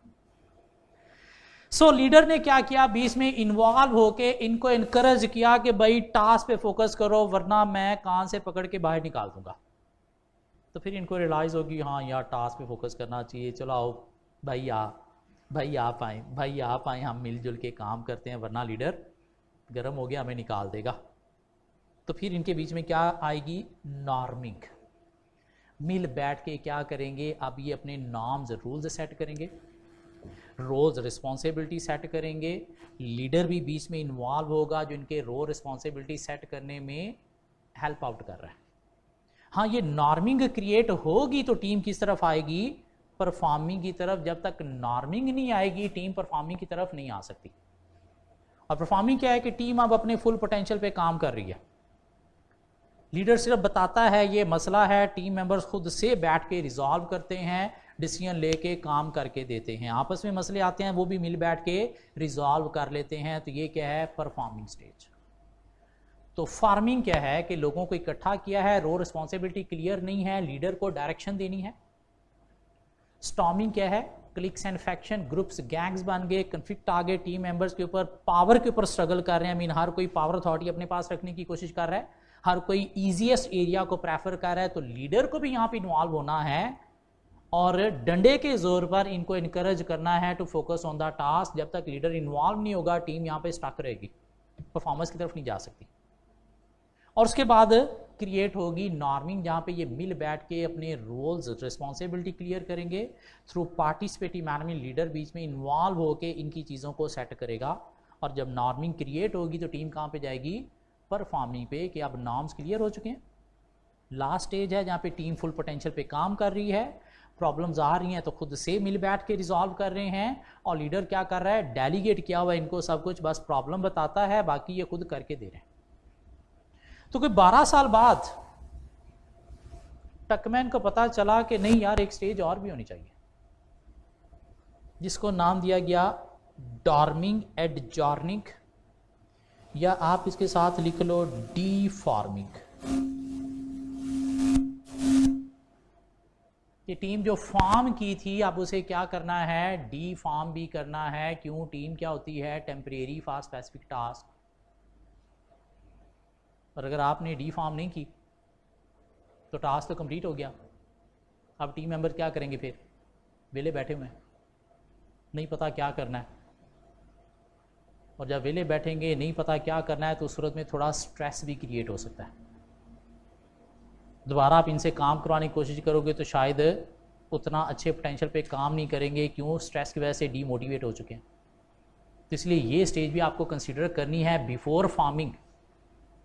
सो लीडर ने क्या किया, बीच में इन्वॉल्व होके इनको इनकरेज किया कि भाई टास्क पे फोकस करो, वरना मैं कान से पकड़ के बाहर निकाल दूंगा। तो फिर इनको रियलाइज होगी हाँ यार टास्क पे फोकस करना चाहिए, चलो आओ भाई आप आए, हम मिलजुल के काम करते हैं, वरना लीडर गर्म हो गया हमें निकाल देगा। तो फिर इनके बीच में क्या आएगी, नॉर्मिंग। मिल बैठ के क्या करेंगे, अब ये अपने नॉर्म्स रूल्स सेट करेंगे, रोल्स रिस्पॉन्सिबिलिटी सेट करेंगे, लीडर भी बीच में इन्वॉल्व होगा जो इनके रोल रिस्पॉन्सिबिलिटी सेट करने में हेल्प आउट कर रहा है। हाँ, ये नॉर्मिंग क्रिएट होगी तो टीम किस तरफ आएगी, परफॉर्मिंग की तरफ। जब तक नॉर्मिंग नहीं आएगी टीम परफॉर्मिंग की तरफ नहीं आ सकती। और परफॉर्मिंग क्या है कि टीम अब अपने फुल पोटेंशियल पे काम कर रही है, लीडर सिर्फ बताता है ये मसला है, टीम मेंबर्स खुद से बैठ के रिजॉल्व करते हैं, डिसीजन लेके काम करके देते हैं, आपस में मसले आते हैं वो भी मिल बैठ के रिजॉल्व कर लेते हैं। तो ये क्या है, परफॉर्मिंग स्टेज। तो फार्मिंग क्या है कि लोगों को इकट्ठा किया है, रो रिस्पॉन्सिबिलिटी क्लियर नहीं है, लीडर को डायरेक्शन देनी है। स्टॉर्मिंग क्या है, cliques and faction, groups gangs बन गए, कन्फ्लिक्ट आ गए, टीम मेंबर्स के ऊपर पावर के ऊपर स्ट्रगल कर रहे हैं, मीन हर कोई पावर अथॉरिटी अपने पास रखने की कोशिश कर रहा है, हर कोई ईजीएस्ट एरिया को प्रेफर कर रहा है। तो लीडर को भी यहाँ पे इन्वॉल्व होना है और डंडे के जोर पर इनको इनकरेज करना है to focus on the task. जब तक लीडर इन्वॉल्व नहीं होगा टीम यहाँ पे स्टक रहेगी, परफॉर्मेंस की तरफ नहीं जा सकती। और उसके बाद क्रिएट होगी नॉर्मिंग, जहाँ पे ये मिल बैठ के अपने रोल्स रिस्पॉन्सिबिलिटी क्लियर करेंगे। थ्रू पार्टिसिपेटिव मैनर में लीडर बीच में इन्वॉल्व होके इनकी चीज़ों को सेट करेगा। और जब नॉर्मिंग क्रिएट होगी तो टीम कहाँ पे जाएगी, परफॉर्मिंग पे, कि अब नॉर्म्स क्लियर हो चुके हैं। लास्ट स्टेज है जहाँ पे टीम फुल पोटेंशियल पे काम कर रही है, प्रॉब्लम्स आ रही हैं तो खुद से मिल बैठ के रिजॉल्व कर रहे हैं। और लीडर क्या कर रहा है, डेलीगेट किया हुआ इनको सब कुछ, बस प्रॉब्लम बताता है, बाकी ये खुद करके दे रहे हैं। तो कोई 12 साल बाद टकमैन को पता चला कि नहीं यार एक स्टेज और भी होनी चाहिए, जिसको नाम दिया गया डॉर्मिंग एडजॉर्निंग या आप इसके साथ लिख लो डी फार्मिंग। कि टीम जो फॉर्म की थी अब उसे क्या करना है, डी फॉर्म भी करना है। क्यों? टीम क्या होती है? Temporary for specific task. और अगर आपने डी फॉर्म नहीं की तो टास्क तो कंप्लीट हो गया। अब टीम मेंबर क्या करेंगे? फिर वेले बैठे हुए हैं, नहीं पता क्या करना है। और जब वेले बैठेंगे नहीं पता क्या करना है तो उस सूरत में थोड़ा स्ट्रेस भी क्रिएट हो सकता है। दोबारा आप इनसे काम करवाने की कोशिश करोगे तो शायद उतना अच्छे पोटेंशियल पे काम नहीं करेंगे। क्यों? स्ट्रेस की वजह से डीमोटिवेट हो चुके हैं। तो इसलिए ये स्टेज भी आपको कंसिडर करनी है बिफोर फार्मिंग,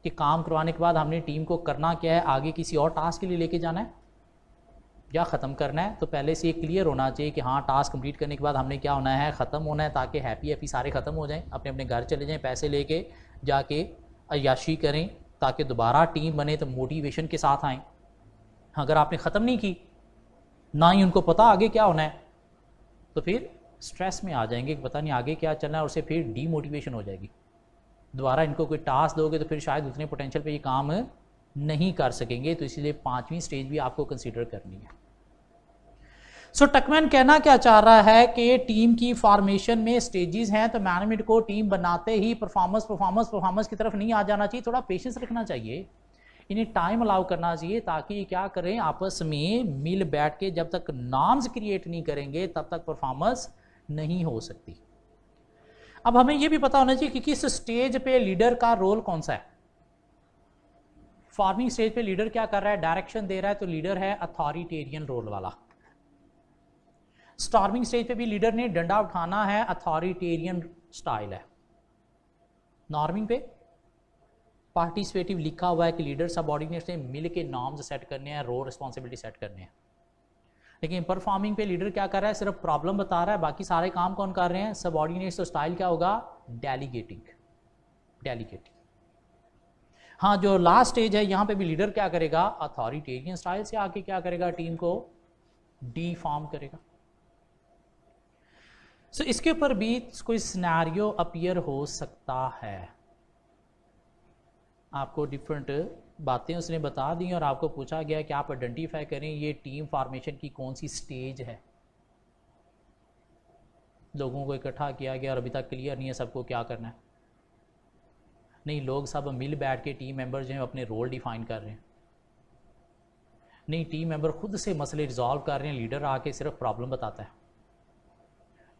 कि काम करवाने के बाद हमने टीम को करना क्या है, आगे किसी और टास्क के लिए लेके जाना है या ख़त्म करना है। तो पहले से ये क्लियर होना चाहिए कि हाँ, टास्क कंप्लीट करने के बाद हमने क्या होना है, ख़त्म होना है, ताकि हैप्पी हैप्पी सारे ख़त्म हो जाएं, अपने अपने घर चले जाएं, पैसे लेके जाके अय्याशी करें, ताकि दोबारा टीम बने तो मोटिवेशन के साथ आएँ। अगर आपने ख़त्म नहीं की, ना ही उनको पता आगे क्या होना है, तो फिर स्ट्रेस में आ जाएंगे कि पता नहीं आगे क्या चलना है, और उससे फिर डीमोटिवेशन हो जाएगी। दोबारा इनको कोई टास्क दोगे तो फिर शायद उतने पोटेंशियल पे ये काम नहीं कर सकेंगे। तो इसलिए 5वीं स्टेज भी आपको कंसीडर करनी है। सो टकमैन कहना क्या चाह रहा है कि टीम की फॉर्मेशन में स्टेजेस हैं, तो मैनेजमेंट को टीम बनाते ही परफॉर्मेंस की तरफ नहीं आ जाना चाहिए। थोड़ा पेशेंस रखना चाहिए, इन्हें टाइम अलाउ करना चाहिए, ताकि क्या करें, आपस में मिल बैठ के जब तक नॉर्म्स क्रिएट नहीं करेंगे तब तक परफॉर्मेंस नहीं हो सकती। अब हमें यह भी पता होना चाहिए कि किस स्टेज पे लीडर का रोल कौन सा है। फार्मिंग स्टेज पे लीडर क्या कर रहा है, डायरेक्शन दे रहा है, तो लीडर है अथॉरिटेरियन रोल वाला। स्टॉर्मिंग स्टेज पे भी लीडर ने डंडा उठाना है, अथॉरिटेरियन स्टाइल है। नॉर्मिंग पे पार्टिसिपेटिव लिखा हुआ है कि लीडर सबऑर्डिनेट्स ने मिल के नॉर्म्स सेट करने हैं, रोल रिस्पॉन्सिबिलिटी सेट करने हैं। लेकिन परफॉर्मिंग पे लीडर क्या कर रहा है, सिर्फ प्रॉब्लम बता रहा है, बाकी सारे काम कौन कर रहे हैं, सबऑर्डिनेट्स। तो स्टाइल क्या होगा, डेलीगेटिंग। हाँ, जो लास्ट स्टेज है यहाँ पे भी लीडर क्या करेगा, अथॉरिटेरियन स्टाइल से आके क्या करेगा, टीम को डीफॉर्म करेगा। सो इसके ऊपर भी कोई सिनेरियो अपीयर हो सकता है। आपको डिफरेंट बातें उसने बता दी और आपको पूछा गया कि आप आइडेंटिफाई करें ये टीम फॉर्मेशन की कौन सी स्टेज है। लोगों को इकट्ठा किया गया और अभी तक क्लियर नहीं है सबको क्या करना है। नहीं, लोग सब मिल बैठ के टीम मेंबर जो हैं अपने रोल डिफाइन कर रहे हैं। नहीं, टीम मेंबर खुद से मसले रिजॉल्व कर रहे हैं, लीडर आके सिर्फ प्रॉब्लम बताता है।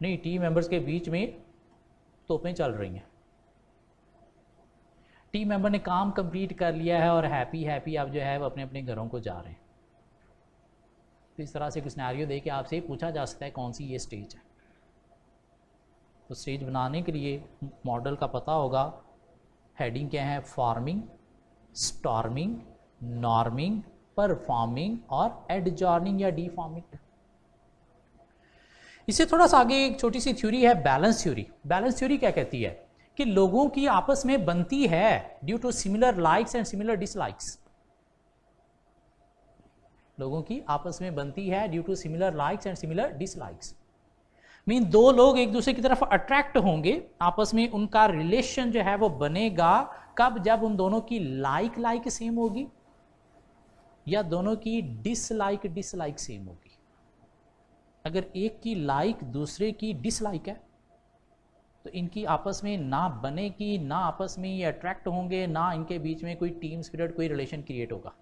नहीं, टीम मेंबर्स के बीच में तोपें चल रही हैं। टीम मेंबर ने काम कंप्लीट कर लिया है और हैप्पी अब जो है वो अपने अपने घरों को जा रहे हैं। तो इस तरह से कुछ सिनेरियो दे के आपसे पूछा जा सकता है कौन सी ये स्टेज है। तो स्टेज बनाने के लिए मॉडल का पता होगा। हेडिंग क्या है, फॉर्मिंग, स्टॉर्मिंग, नॉर्मिंग, परफॉर्मिंग और एडजॉर्निंग या डीफॉर्मिंग। इससे थोड़ा सा आगे एक छोटी सी थ्योरी है, बैलेंस थ्योरी। बैलेंस थ्योरी क्या कहती है कि लोगों की आपस में बनती है due to similar likes and similar dislikes. लोगों की आपस में बनती है due to similar likes and similar dislikes. Mean दो लोग एक दूसरे की तरफ अट्रैक्ट होंगे, आपस में उनका रिलेशन जो है वो बनेगा कब, जब उन दोनों की लाइक सेम होगी या दोनों की डिसलाइक सेम होगी। अगर एक की लाइक दूसरे की डिसलाइक है तो इनकी आपस में ना बनेगी, ना आपस में ये अट्रैक्ट होंगे, ना इनके बीच में कोई टीम स्पिरिट, कोई रिलेशन क्रिएट होगा।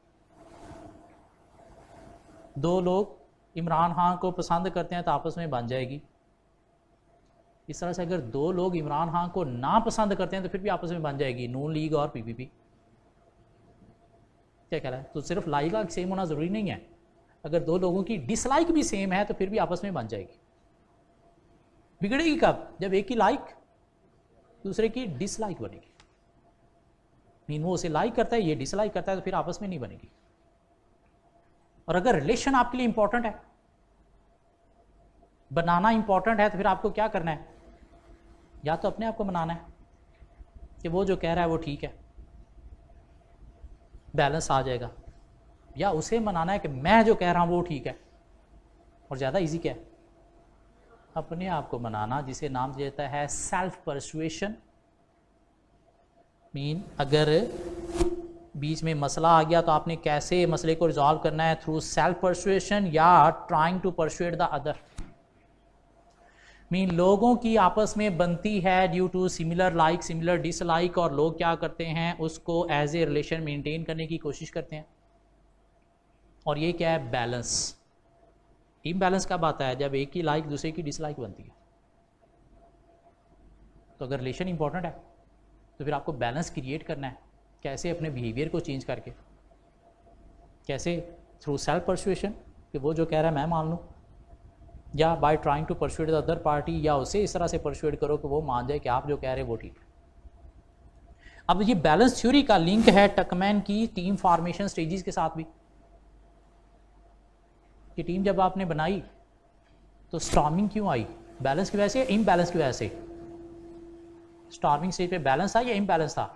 दो लोग इमरान खान को पसंद करते हैं तो आपस में बन जाएगी। इस तरह से अगर दो लोग इमरान खान को ना पसंद करते हैं तो फिर भी आपस में बन जाएगी, नून लीग और पीपीपी। क्या कह रहा है, तो सिर्फ लाइक सेम होना जरूरी नहीं है। अगर दो लोगों की डिसलाइक भी सेम है तो फिर भी आपस में बन जाएगी। बिगड़ेगी कब, जब एक की लाइक दूसरे की डिसलाइक बनेगी। मीन वो उसे लाइक करता है, ये डिसलाइक करता है, तो फिर आपस में नहीं बनेगी। और अगर रिलेशन आपके लिए इंपॉर्टेंट है, बनाना इंपॉर्टेंट है, तो फिर आपको क्या करना है, या तो अपने आप को बनाना है कि वो जो कह रहा है वो ठीक है, बैलेंस आ जाएगा, या उसे मनाना है कि मैं जो कह रहा हूं वो ठीक है। और ज़्यादा इजी क्या है, अपने आप को मनाना, जिसे नाम देता है सेल्फ परसुएशन। मीन अगर बीच में मसला आ गया तो आपने कैसे मसले को रिजॉल्व करना है, थ्रू सेल्फ परसुएशन या trying to persuade the other. Mean लोगों की आपस में बनती है due to similar like similar dislike, और लोग क्या करते हैं उसको एज ए रिलेशन मेंटेन करने की कोशिश करते हैं। और ये क्या है, बैलेंस। इम्बैलेंस कब आता है, जब एक की लाइक दूसरे की डिसलाइक बनती है। तो अगर रिलेशन इंपॉर्टेंट है तो फिर आपको बैलेंस क्रिएट करना है। कैसे, अपने बिहेवियर को चेंज करके। कैसे, थ्रू सेल्फ परसुएशन कि वो जो कह रहा है मैं मान लूँ, या by trying to persuade the other party, या उसे इस तरह से परसुएट करो कि वो मान जाए कि आप जो कह रहे हैं वो ठीक है। अब ये बैलेंस थ्योरी का लिंक है टकमैन की टीम फॉर्मेशन स्टेजेस के साथ भी, कि टीम जब आपने बनाई तो स्टॉर्मिंग क्यों आई, बैलेंस की वजह से या इम्बैलेंस की वजह से। स्टॉर्मिंग स्टेज पे बैलेंस था या इम्बैलेंस था,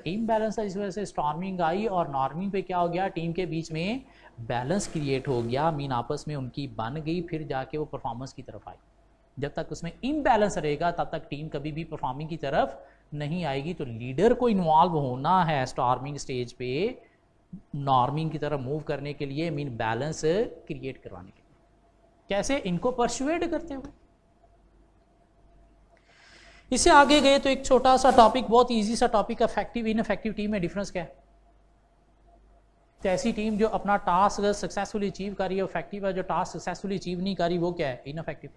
इम्बैलेंस था, इस वजह से स्टॉर्मिंग आई। और नॉर्मिंग पे क्या हो गया, टीम के बीच में बैलेंस क्रिएट हो गया, मीन आपस में उनकी बन गई, फिर जाके वो परफॉर्मेंस की तरफ आई। जब तक उसमें इम्बैलेंस रहेगा तब तक टीम कभी भी परफॉर्मिंग की तरफ नहीं आएगी। तो लीडर को इन्वॉल्व होना है स्टॉर्मिंग स्टेज पे नॉर्मिंग की तरफ मूव करने के लिए, मीन बैलेंस क्रिएट करवाने के लिए। कैसे, इनको परसुएड करते हुए। इससे आगे गए तो एक छोटा सा टॉपिक, बहुत इजी सा टॉपिक, इफेक्टिव इनइफेक्टिव टीम में डिफरेंस क्या है। तो ऐसी टीम जो अपना टास्क सक्सेसफुली अचीव कर रही है इफेक्टिव है, जो टास्क सक्सेसफुली अचीव नहीं कर रही वो क्या है, इनइफेक्टिव।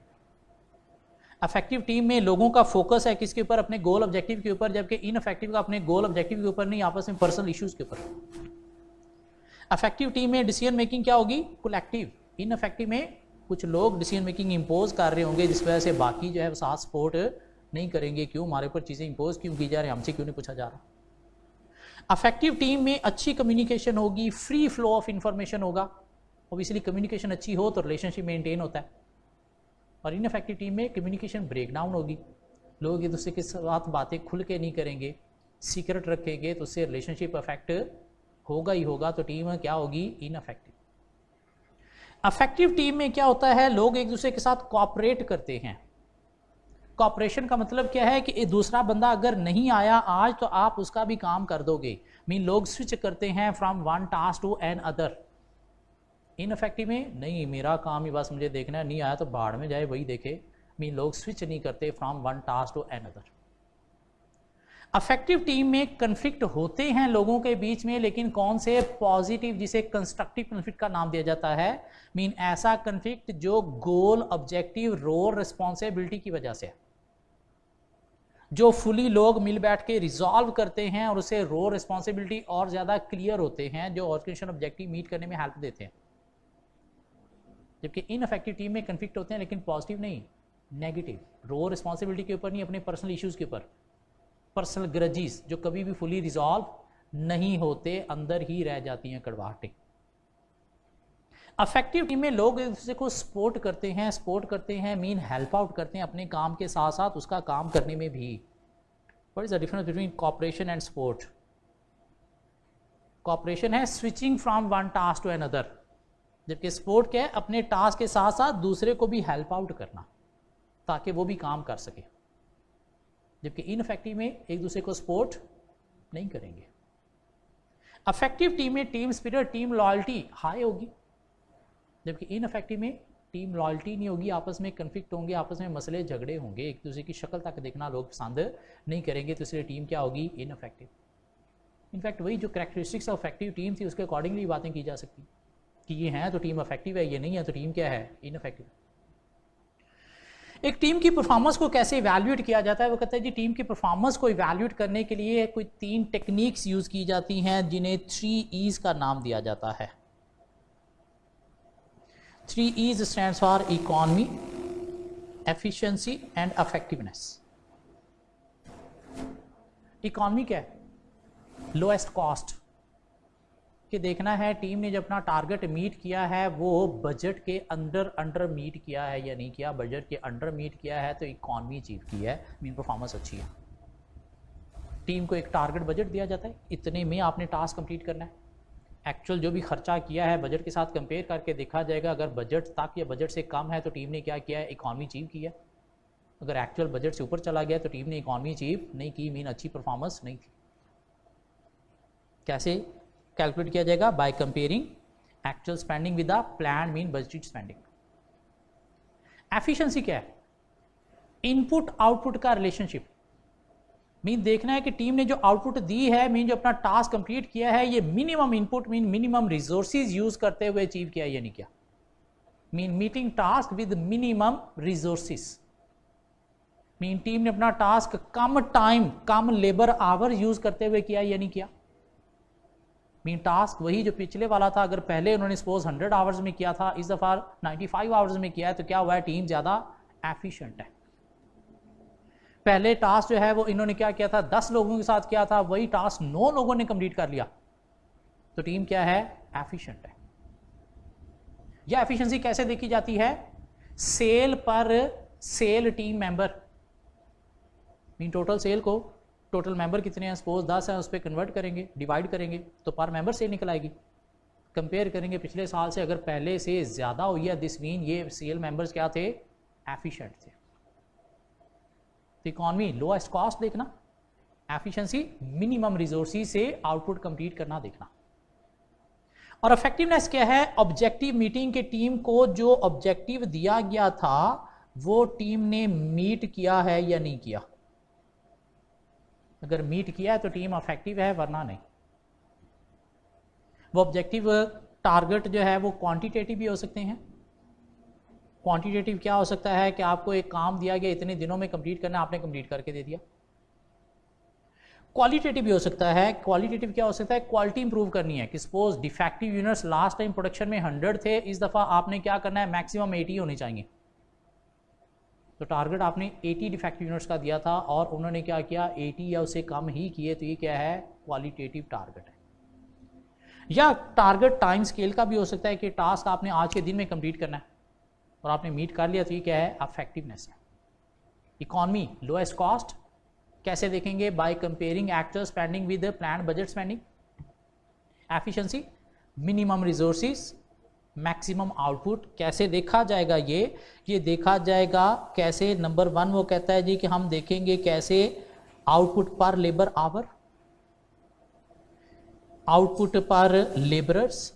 इफेक्टिव टीम में लोगों का फोकस है किसके ऊपर, अपने गोल ऑब्जेक्टिव के ऊपर, जबकि इनइफेक्टिव का अपने गोल ऑब्जेक्टिव के ऊपर नहीं, आपस में पर्सनल इश्यूज के ऊपर। इफेक्टिव टीम में डिसीजन मेकिंग क्या होगी, कलेक्टिव। इनइफेक्टिव में कुछ लोग डिसीजन मेकिंग इंपोज कर रहे होंगे जिस वजह से बाकी जो है साथ सपोर्ट नहीं करेंगे। क्यों, हमारे ऊपर चीज़ें इंपोज क्यों की जा रही, हमसे क्यों नहीं पूछा जा रहा। इफेक्टिव टीम में अच्छी कम्युनिकेशन होगी, फ्री फ्लो ऑफ इंफॉर्मेशन होगा। ऑब्वियसली कम्युनिकेशन अच्छी हो तो रिलेशनशिप मेंटेन होता है। और इनइफेक्टिव टीम में कम्युनिकेशन ब्रेकडाउन होगी, लोग एक दूसरे के साथ बातें खुल के नहीं करेंगे, सीक्रेट रखेंगे, तो उससे रिलेशनशिप अफेक्ट होगा ही होगा। तो टीम क्या होगी, इनइफेक्टिव। इफेक्टिव टीम में क्या होता है, लोग एक दूसरे के साथ कोऑपरेट करते हैं। कॉपरेशन का मतलब क्या है कि दूसरा बंदा अगर नहीं आया आज तो आप उसका भी काम कर दोगे। मीन लोग स्विच करते हैं from one task to another. Ineffective में नहीं, मेरा काम ही बस मुझे देखना है, नहीं आया तो बाढ़ में जाए वही देखे। मीन लोग स्विच नहीं करते from one task to another. Effective team में कन्फ्लिक्ट होते हैं लोगों के बीच में, लेकिन कौन से, पॉजिटिव, जिसे कंस्ट्रक्टिव कन्फ्लिक्ट का नाम दिया जाता है। मीन ऐसा कन्फ्लिक्ट जो गोल ऑब्जेक्टिव रोल रिस्पॉन्सिबिलिटी की वजह से है, जो फुली लोग मिल बैठ के रिजॉल्व करते हैं और उसे रोल रिस्पॉन्सिबिलिटी और ज़्यादा क्लियर होते हैं, जो ऑर्गेनाइजेशन ऑब्जेक्टिव मीट करने में हेल्प देते हैं। जबकि इनइफेक्टिव टीम में कन्फ्लिक्ट होते हैं लेकिन पॉजिटिव नहीं, नेगेटिव, रोल रिस्पॉन्सिबिलिटी के ऊपर नहीं, अपने पर्सनल इश्यूज़ के ऊपर, पर्सनल ग्रजीज जो कभी भी फुली रिजॉल्व नहीं होते, अंदर ही रह जाती हैं कड़वाहटें। इफेक्टिव टीम में लोग एक दूसरे को सपोर्ट करते हैं, मीन हेल्प आउट करते हैं अपने काम के साथ साथ उसका काम करने में भी। What is the difference between cooperation and support. Cooperation है switching from one task to another, जबकि सपोर्ट क्या है, अपने टास्क के साथ साथ दूसरे को भी हेल्प आउट करना ताकि वो भी काम कर सके। जबकि इनइफेक्टिव में एक दूसरे को सपोर्ट नहीं करेंगे। इफेक्टिव टीम में team spirit, team loyalty high होगी, जबकि इनइफेक्टिव में टीम लॉयल्टी नहीं होगी, आपस में कन्फ्लिक्ट होंगे, आपस में मसले झगड़े होंगे, एक दूसरे की शक्ल तक देखना लोग पसंद नहीं करेंगे, तो इसलिए टीम क्या होगी, इनइफेक्टिव। इनफैक्ट वही जो कैरेक्टरिस्टिक्स ऑफ इफेक्टिव टीम थी उसके अकॉर्डिंगली बातें की जा सकती कि ये है तो टीम इफेक्टिव है, ये नहीं है तो टीम क्या है, इनइफेक्टिव। एक टीम की परफॉर्मेंस को कैसे इवैल्यूएट किया जाता है, वो कहता है जी टीम की परफॉर्मेंस को इवैल्यूएट करने के लिए कोई 3 टेक्निक्स यूज की जाती हैं जिन्हें 3 E's का नाम दिया जाता है। 3 E's stands for economy, efficiency and effectiveness. Economy क्या है, लोएस्ट कॉस्ट, कि देखना है टीम ने जब अपना टारगेट मीट किया है वो बजट के अंडर मीट किया है या नहीं किया। बजट के अंडर मीट किया है तो इकॉनमी अचीव की है, मीन परफॉर्मेंस अच्छी है। टीम को एक टारगेट बजट दिया जाता है, इतने में आपने टास्क कंप्लीट करना है। एक्चुअल जो भी खर्चा किया है बजट के साथ कंपेयर करके देखा जाएगा, अगर बजट तक या बजट से कम है तो टीम ने क्या किया है, इकॉनमी अचीव किया। अगर एक्चुअल बजट से ऊपर चला गया तो टीम ने इकॉनमी अचीव नहीं की, मीन अच्छी परफॉर्मेंस नहीं थी। कैसे कैलकुलेट किया जाएगा? By comparing actual spending with the plan mean budgeted spending. Efficiency क्या है? इनपुट आउटपुट का रिलेशनशिप। मीन देखना है कि टीम ने जो आउटपुट दी है, मीन जो अपना टास्क कंप्लीट किया है, ये minimum input mean minimum resources use करते हुए अचीव किया या नहीं किया। Mean meeting task with minimum resources. Mean team ने अपना task come time come labour our use करते हुए किया या नहीं किया। मीन टास्क वही जो पिछले वाला था, अगर पहले उन्होंने सपोज 100 आवर्स में किया था, इस दफा 95 आवर्स में किया है, तो क्या हुआ है? टीम ज्यादा एफिशिएंट है। पहले टास्क जो है वो इन्होंने क्या किया था? 10 लोगों के साथ किया था, वही टास्क 9 लोगों ने कंप्लीट कर लिया, तो टीम क्या है? एफिशिएंट है। यह एफिशिएंसी कैसे देखी जाती है? Sale per sale team member. Mean total sale को टोटल मेंबर कितने हैं, सपोज 10 है, उस पर कन्वर्ट करेंगे, डिवाइड करेंगे, तो पर मेंबर सेल निकल आएगी। कंपेयर करेंगे पिछले साल से, अगर पहले से ज्यादा हुई है, दिस मीन ये सेल मेंबर्स क्या थे? एफिशिएंट थे। इकॉनमी लोएस्ट कॉस्ट देखना, एफिशिएंसी मिनिमम रिसोर्सेज से आउटपुट कंप्लीट करना देखना। और इफेक्टिवनेस क्या है? ऑब्जेक्टिव मीटिंग के टीम को जो ऑब्जेक्टिव दिया गया था वो टीम ने मीट किया है या नहीं किया। अगर मीट किया है तो टीम इफेक्टिव है, वरना नहीं। वो ऑब्जेक्टिव टारगेट जो है वो क्वांटिटेटिव भी हो सकते हैं। क्वांटिटेटिव क्या हो सकता है कि आपको एक काम दिया गया, इतने दिनों में कंप्लीट करना, आपने कंप्लीट करके दे दिया। क्वालिटेटिव भी हो सकता है। क्वालिटेटिव क्या हो सकता है? क्वालिटी इंप्रूव करनी है कि suppose defective units last time production में 100 थे, इस दफा आपने क्या करना है? मैक्सिमम 80 होने चाहिए। तो टारगेट आपने 80 डिफेक्टिव यूनिट्स का दिया था और उन्होंने क्या किया? 80 या उससे कम ही किए, तो ये क्या है? क्वालिटेटिव टारगेट है। या टारगेट टाइम स्केल का भी हो सकता है कि टास्क आपने आज के दिन में कंप्लीट करना है और आपने मीट कर लिया, तो ये क्या है? इफेक्टिवनेस है। इकॉनमी लोएस्ट कॉस्ट कैसे देखेंगे? By comparing actual spending with plan budget spending. Efficiency minimum resources maximum output कैसे देखा जाएगा? ये देखा जाएगा कैसे? नंबर 1 वो कहता है जी कि हम देखेंगे कैसे आउटपुट पर लेबर आवर, आउटपुट पर लेबरर्स,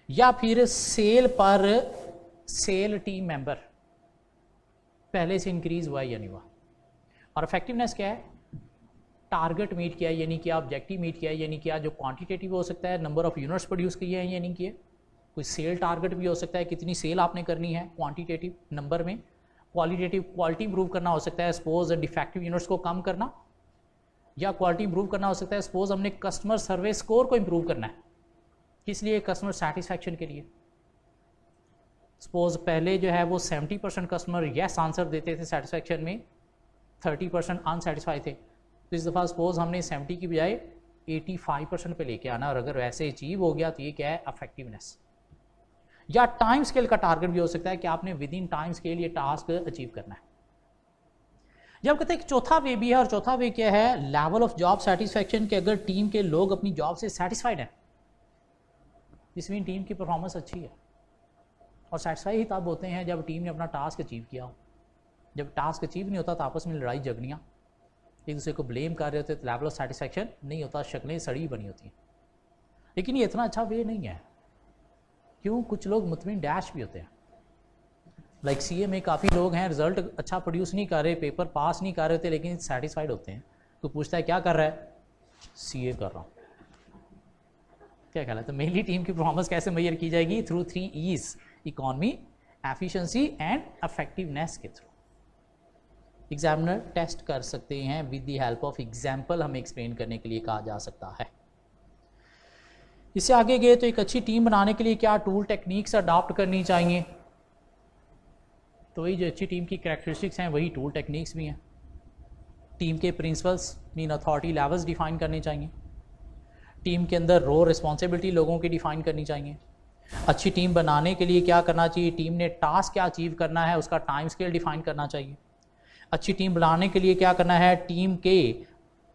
या फिर cell per sale team member पहले से इंक्रीज हुआ या नहीं हुआ। और इफेक्टिवनेस क्या है? टारगेट मीट किया या नहीं किया, ऑब्जेक्टिव मीट किया या नहीं किया। जो क्वांटिटेटिव हो सकता है, नंबर ऑफ यूनिट्स प्रोड्यूस किए हैं या नहीं किए। कोई सेल टारगेट भी हो सकता है, कितनी सेल आपने करनी है क्वांटिटेटिव नंबर में। क्वालिटेटिव क्वालिटी इंप्रूव करना हो सकता है, सपोज डिफेक्टिव यूनिट्स को कम करना, या क्वालिटी इंप्रूव करना हो सकता है, सपोज हमने कस्टमर सर्विस स्कोर को इंप्रूव करना है, किस लिए? कस्टमर सेटिस्फैक्शन के लिए। सपोज पहले जो है वो 70% कस्टमर यस आंसर देते थे सेटिस्फैक्शन में, 30% अनसेटिस्फाई थे, तो इस दफ़ा सपोज हमने 70 की बजाय 85% पे लेके आना, और अगर वैसे अचीव हो गया तो ये क्या है? इफेक्टिवनेस। या टाइम स्केल का टारगेट भी हो सकता है कि आपने विद इन टाइम स्केल ये टास्क अचीव करना है। जब कहते हैं चौथा वे भी है, और चौथा वे क्या है? लेवल ऑफ जॉब सेटिस्फैक्शन, के अगर टीम के लोग अपनी जॉब से सेटिस्फाइड हैं, दिस मीन टीम की परफॉर्मेंस अच्छी है। और सेटिस्फाई ही तब होते हैं जब टीम ने अपना टास्क अचीव किया हो। जब टास्क अचीव नहीं होता तो आपस में लड़ाई झगड़ियाँ, एक दूसरे को ब्लेम कर रहे होते, तो लेवल ऑफ सेटिस्फैक्शन नहीं होता, शक्लें सड़ी बनी होती हैं। लेकिन ये इतना अच्छा वे नहीं है। क्यों? कुछ लोग मुतमिन डैश भी होते हैं। लाइक CA में काफ़ी लोग हैं, रिजल्ट अच्छा प्रोड्यूस नहीं कर रहे, पेपर पास नहीं कर रहे थे, लेकिन सेटिस्फाइड होते हैं। तो पूछता है क्या कर रहा है? CA कर रहा हूँ। क्या ख्याल है? तो मेनली टीम की परफॉर्मेंस कैसे मेजर की जाएगी? Through 3 E's, economy, efficiency and effectiveness के थ्रू। एग्जामिनर टेस्ट कर सकते हैं with the help of example, हमें एक्सप्लेन करने के लिए कहा जा सकता है। इससे आगे गए तो एक अच्छी टीम बनाने के लिए क्या टूल टेक्निक्स अडॉप्ट करनी चाहिए? तो वही जो अच्छी टीम की कैरेक्टरिस्टिक्स हैं वही टूल टेक्निक्स भी हैं। टीम के principles mean authority levels define करने चाहिए। टीम के अंदर रो रिस्पॉन्सिबिलिटी लोगों की डिफाइन करनी चाहिए। अच्छी टीम बनाने के लिए क्या करना चाहिए? टीम ने टास्क क्या अचीव करना है उसका टाइम स्केल डिफाइन करना चाहिए। अच्छी टीम बनाने के लिए क्या करना है? टीम के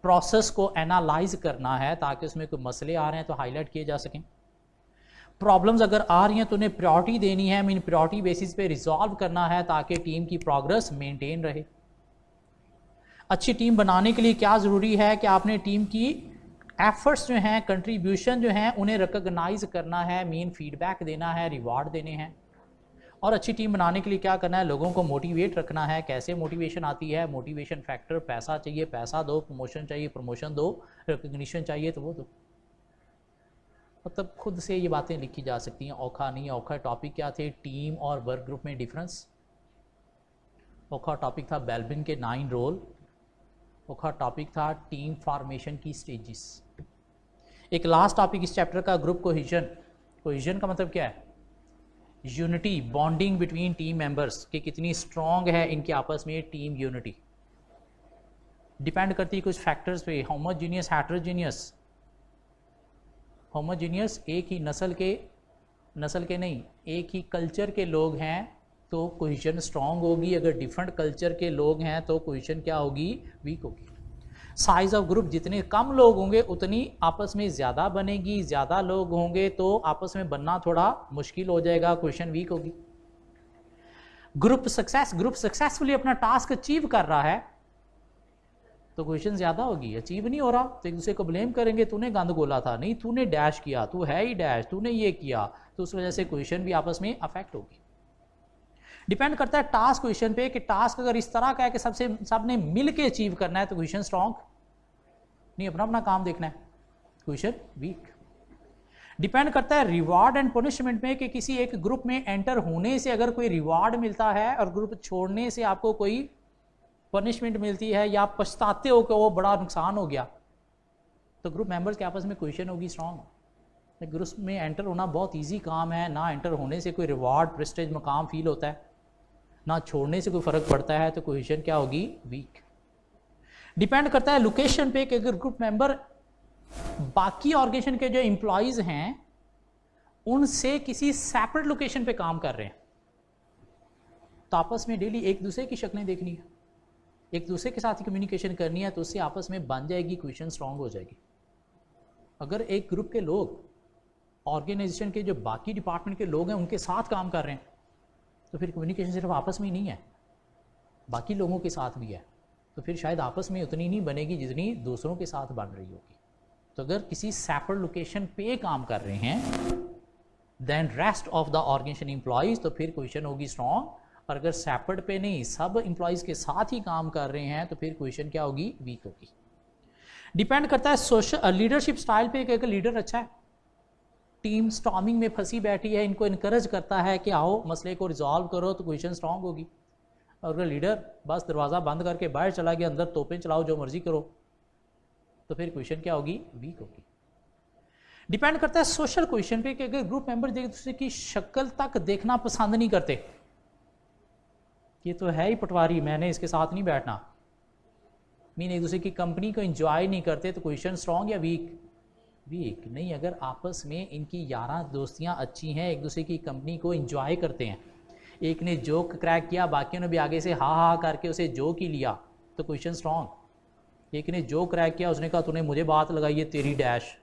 प्रोसेस को एनालाइज करना है ताकि उसमें कोई मसले आ रहे हैं तो हाईलाइट किए जा सकें। प्रॉब्लम्स अगर आ रही हैं तो उन्हें प्रायोरिटी देनी है, मीन प्रायोरिटी बेसिस पे रिजॉल्व करना है ताकि टीम की प्रोग्रेस मेंटेन रहे। अच्छी टीम बनाने के लिए क्या ज़रूरी है कि आपने टीम की एफर्ट्स जो हैं, कंट्रीब्यूशन जो हैं, उन्हें रिकॉग्नाइज करना है, मीन फीडबैक देना है, रिवार्ड देने हैं। और अच्छी टीम बनाने के लिए क्या करना है, लोगों को मोटिवेट रखना है। कैसे मोटिवेशन आती है, मोटिवेशन फैक्टर, पैसा चाहिए पैसा दो, प्रमोशन चाहिए प्रमोशन दो, रिकग्निशन चाहिए तो वो दो। मतलब खुद से ये बातें लिखी जा सकती हैं, औखा नहीं है। औखा टॉपिक क्या थे, टीम और वर्क ग्रुप में डिफरेंस। औखा टॉपिक था बेल्बिन के 9 रोल। औखा टॉपिक था टीम फॉर्मेशन की स्टेजेस। एक लास्ट टॉपिक इस चैप्टर का, ग्रुप कोहेजन। कोहेजन का मतलब क्या है, unity, bonding between team members, कि कितनी स्ट्रॉन्ग है इनके आपस में टीम यूनिटी। डिपेंड करती है कुछ फैक्टर्स पे, होमोजीनियस, हेटेरोजीनियस। होमोजीनियस एक ही नस्ल के नहीं, एक ही कल्चर के लोग हैं तो कोहेजन स्ट्रॉन्ग होगी। अगर डिफरेंट कल्चर के लोग हैं तो कोहेजन क्या होगी, वीक होगी। साइज ऑफ ग्रुप, जितने कम लोग होंगे उतनी आपस में ज़्यादा बनेगी, ज़्यादा लोग होंगे तो आपस में बनना थोड़ा मुश्किल हो जाएगा, कोहेजन वीक होगी। ग्रुप सक्सेसफुली अपना टास्क अचीव कर रहा है तो कोहेजन ज़्यादा होगी। अचीव नहीं हो रहा तो एक दूसरे को ब्लेम करेंगे, तूने गंद गोला था, नहीं तूने डैश किया, तू है ही डैश, तूने ये किया, तो उस वजह से कोहेजन भी आपस में अफेक्ट होगी। डिपेंड करता है टास्क क्वेश्चन पे, कि टास्क अगर इस तरह का है कि सबने मिल के अचीव करना है तो क्वेश्चन स्ट्रॉन्ग, नहीं अपना अपना काम देखना है, क्वेश्चन वीक। डिपेंड करता है रिवार्ड एंड पनिशमेंट में, कि किसी एक ग्रुप में एंटर होने से अगर कोई रिवार्ड मिलता है और ग्रुप छोड़ने से आपको कोई पनिशमेंट मिलती है या पछताते हो कि वो बड़ा नुकसान हो गया, तो ग्रुप मेंबर्स के आपस में क्वेश्चन होगी स्ट्रॉन्ग। ग्रुप में एंटर होना बहुत ईजी काम है, ना एंटर होने से कोई रिवार्ड, प्रेस्टेज, मकाम फील होता है, ना छोड़ने से कोई फ़र्क पड़ता है, तो कोहेजन क्या होगी, वीक। डिपेंड करता है लोकेशन पे, कि अगर ग्रुप मेंबर बाकी ऑर्गेनाइजेशन के जो एम्प्लॉयज़ हैं उनसे किसी सेपरेट लोकेशन पे काम कर रहे हैं तो आपस में डेली एक दूसरे की शक्लें देखनी है, एक दूसरे के साथ कम्युनिकेशन करनी है, तो उससे आपस में बन जाएगी, क्वेश्चन स्ट्रांग हो जाएगी। अगर एक ग्रुप के लोग ऑर्गेनाइजेशन के जो बाकी डिपार्टमेंट के लोग हैं उनके साथ काम कर रहे हैं तो फिर कम्युनिकेशन सिर्फ आपस में ही नहीं है, बाकी लोगों के साथ भी है, तो फिर शायद आपस में उतनी नहीं बनेगी जितनी दूसरों के साथ बन रही होगी। तो अगर किसी सेपरेट लोकेशन पे काम कर रहे हैं then rest of the organization employees, तो फिर क्वेश्चन होगी स्ट्रॉन्ग। और अगर सेपरेट पे नहीं, सब एम्प्लॉयज़ के साथ ही काम कर रहे हैं तो फिर क्वेश्चन क्या होगी, वीक होगी। डिपेंड करता है सोशल लीडरशिप स्टाइल पे, कि अगर लीडर अच्छा है, टीम स्टॉर्मिंग में फंसी बैठी है, इनको इनकरेज करता है कि आओ मसले को रिजॉल्व करो, तो क्वेश्चन स्ट्रांग होगी। और अगर लीडर बस दरवाज़ा बंद करके बाहर चला गया, अंदर तोपें चलाओ जो मर्जी करो, तो फिर क्वेश्चन क्या होगी, वीक होगी। डिपेंड करता है सोशल क्वेश्चन पे, कि अगर ग्रुप मेंबर एक दूसरे की शक्ल तक देखना पसंद नहीं करते, ये तो है ही पटवारी, मैंने इसके साथ नहीं बैठना, मीन एक दूसरे की कंपनी को एंजॉय नहीं करते, तो क्वेश्चन स्ट्रांग या वीक, वीक। नहीं, अगर आपस में इनकी यारा दोस्तियां अच्छी हैं, एक दूसरे की कंपनी को एंजॉय करते हैं, एक ने जोक क्रैक किया, बाकियों ने भी आगे से हा हा करके उसे जोक ही लिया, तो क्वेश्चन स्ट्रांग। एक ने जोक क्रैक किया, उसने कहा तूने मुझे बात लगाई है तेरी डैश,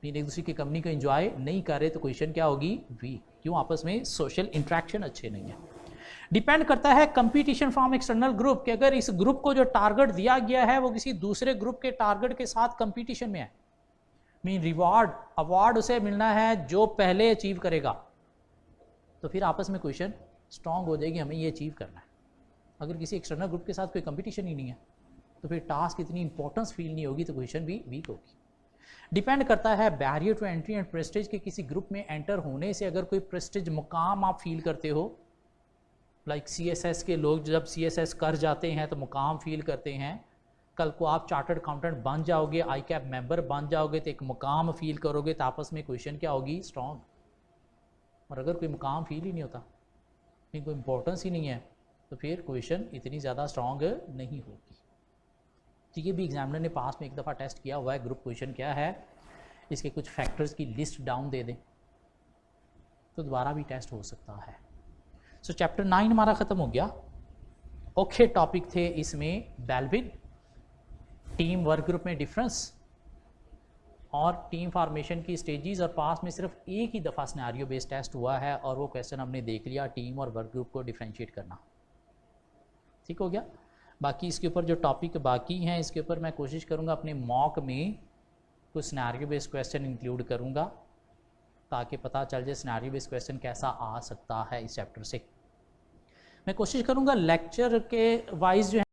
एक दूसरे की कंपनी को एंजॉय नहीं कर रहे, तो क्वेश्चन क्या होगी, वीक। क्यों, आपस में सोशल इंट्रैक्शन अच्छे नहीं है। डिपेंड करता है कंपटीशन फ्रॉम एक्सटर्नल ग्रुप, कि अगर इस ग्रुप को जो टारगेट दिया गया है वो किसी दूसरे ग्रुप के टारगेट के साथ कंपटीशन में है, मीन रिवार्ड अवार्ड उसे मिलना है जो पहले अचीव करेगा, तो फिर आपस में क्वेश्चन स्ट्रांग हो जाएगी, हमें ये अचीव करना है। अगर किसी एक्सटर्नल ग्रुप के साथ कोई कंपटीशन ही नहीं है तो फिर टास्क इतनी इंपॉर्टेंस फील नहीं होगी, तो क्वेश्चन भी वीक होगी। डिपेंड करता है barrier to entry and prestige, के किसी ग्रुप में एंटर होने से अगर कोई प्रेस्टेज मुकाम आप फील करते हो, लाइक CSS के लोग जब CSS कर जाते हैं तो मुकाम फील करते हैं, कल को आप चार्टर्ड अकाउंटेंट बन जाओगे, ICAP मेंबर बन जाओगे तो एक मुकाम फील करोगे, तो आपस में क्वेश्चन क्या होगी, स्ट्रॉन्ग। और अगर कोई मुकाम फील ही नहीं होता, कोई इंपॉर्टेंस ही नहीं है, तो फिर क्वेश्चन इतनी ज़्यादा स्ट्रॉन्ग नहीं होगी। तो ये भी एग्जामिनर ने पास में एक दफ़ा टेस्ट किया हुआ है, ग्रुप क्वेश्चन क्या है, इसके कुछ फैक्टर्स की लिस्ट डाउन दे दें तो दोबारा भी टेस्ट हो सकता है। सो चैप्टर 9 हमारा ख़त्म हो गया। ओके टॉपिक थे इसमें बेल्विन, टीम वर्क ग्रुप में डिफरेंस और टीम फार्मेशन की स्टेजेस, और पास में सिर्फ एक ही दफ़ा सिनेरियो बेस्ड टेस्ट हुआ है और वो क्वेश्चन हमने देख लिया, टीम और वर्क ग्रुप को डिफ्रेंशिएट करना। ठीक हो गया। बाकी इसके ऊपर जो टॉपिक बाकी हैं इसके ऊपर मैं कोशिश करूँगा अपने मॉक में कुछ सिनेरियो बेस्ड क्वेश्चन इंक्लूड करूँगा ताकि पता चल जाए सिनेरियो बेस्ड क्वेश्चन कैसा आ सकता है इस चैप्टर से। मैं कोशिश करूँगा लेक्चर के वाइज जो है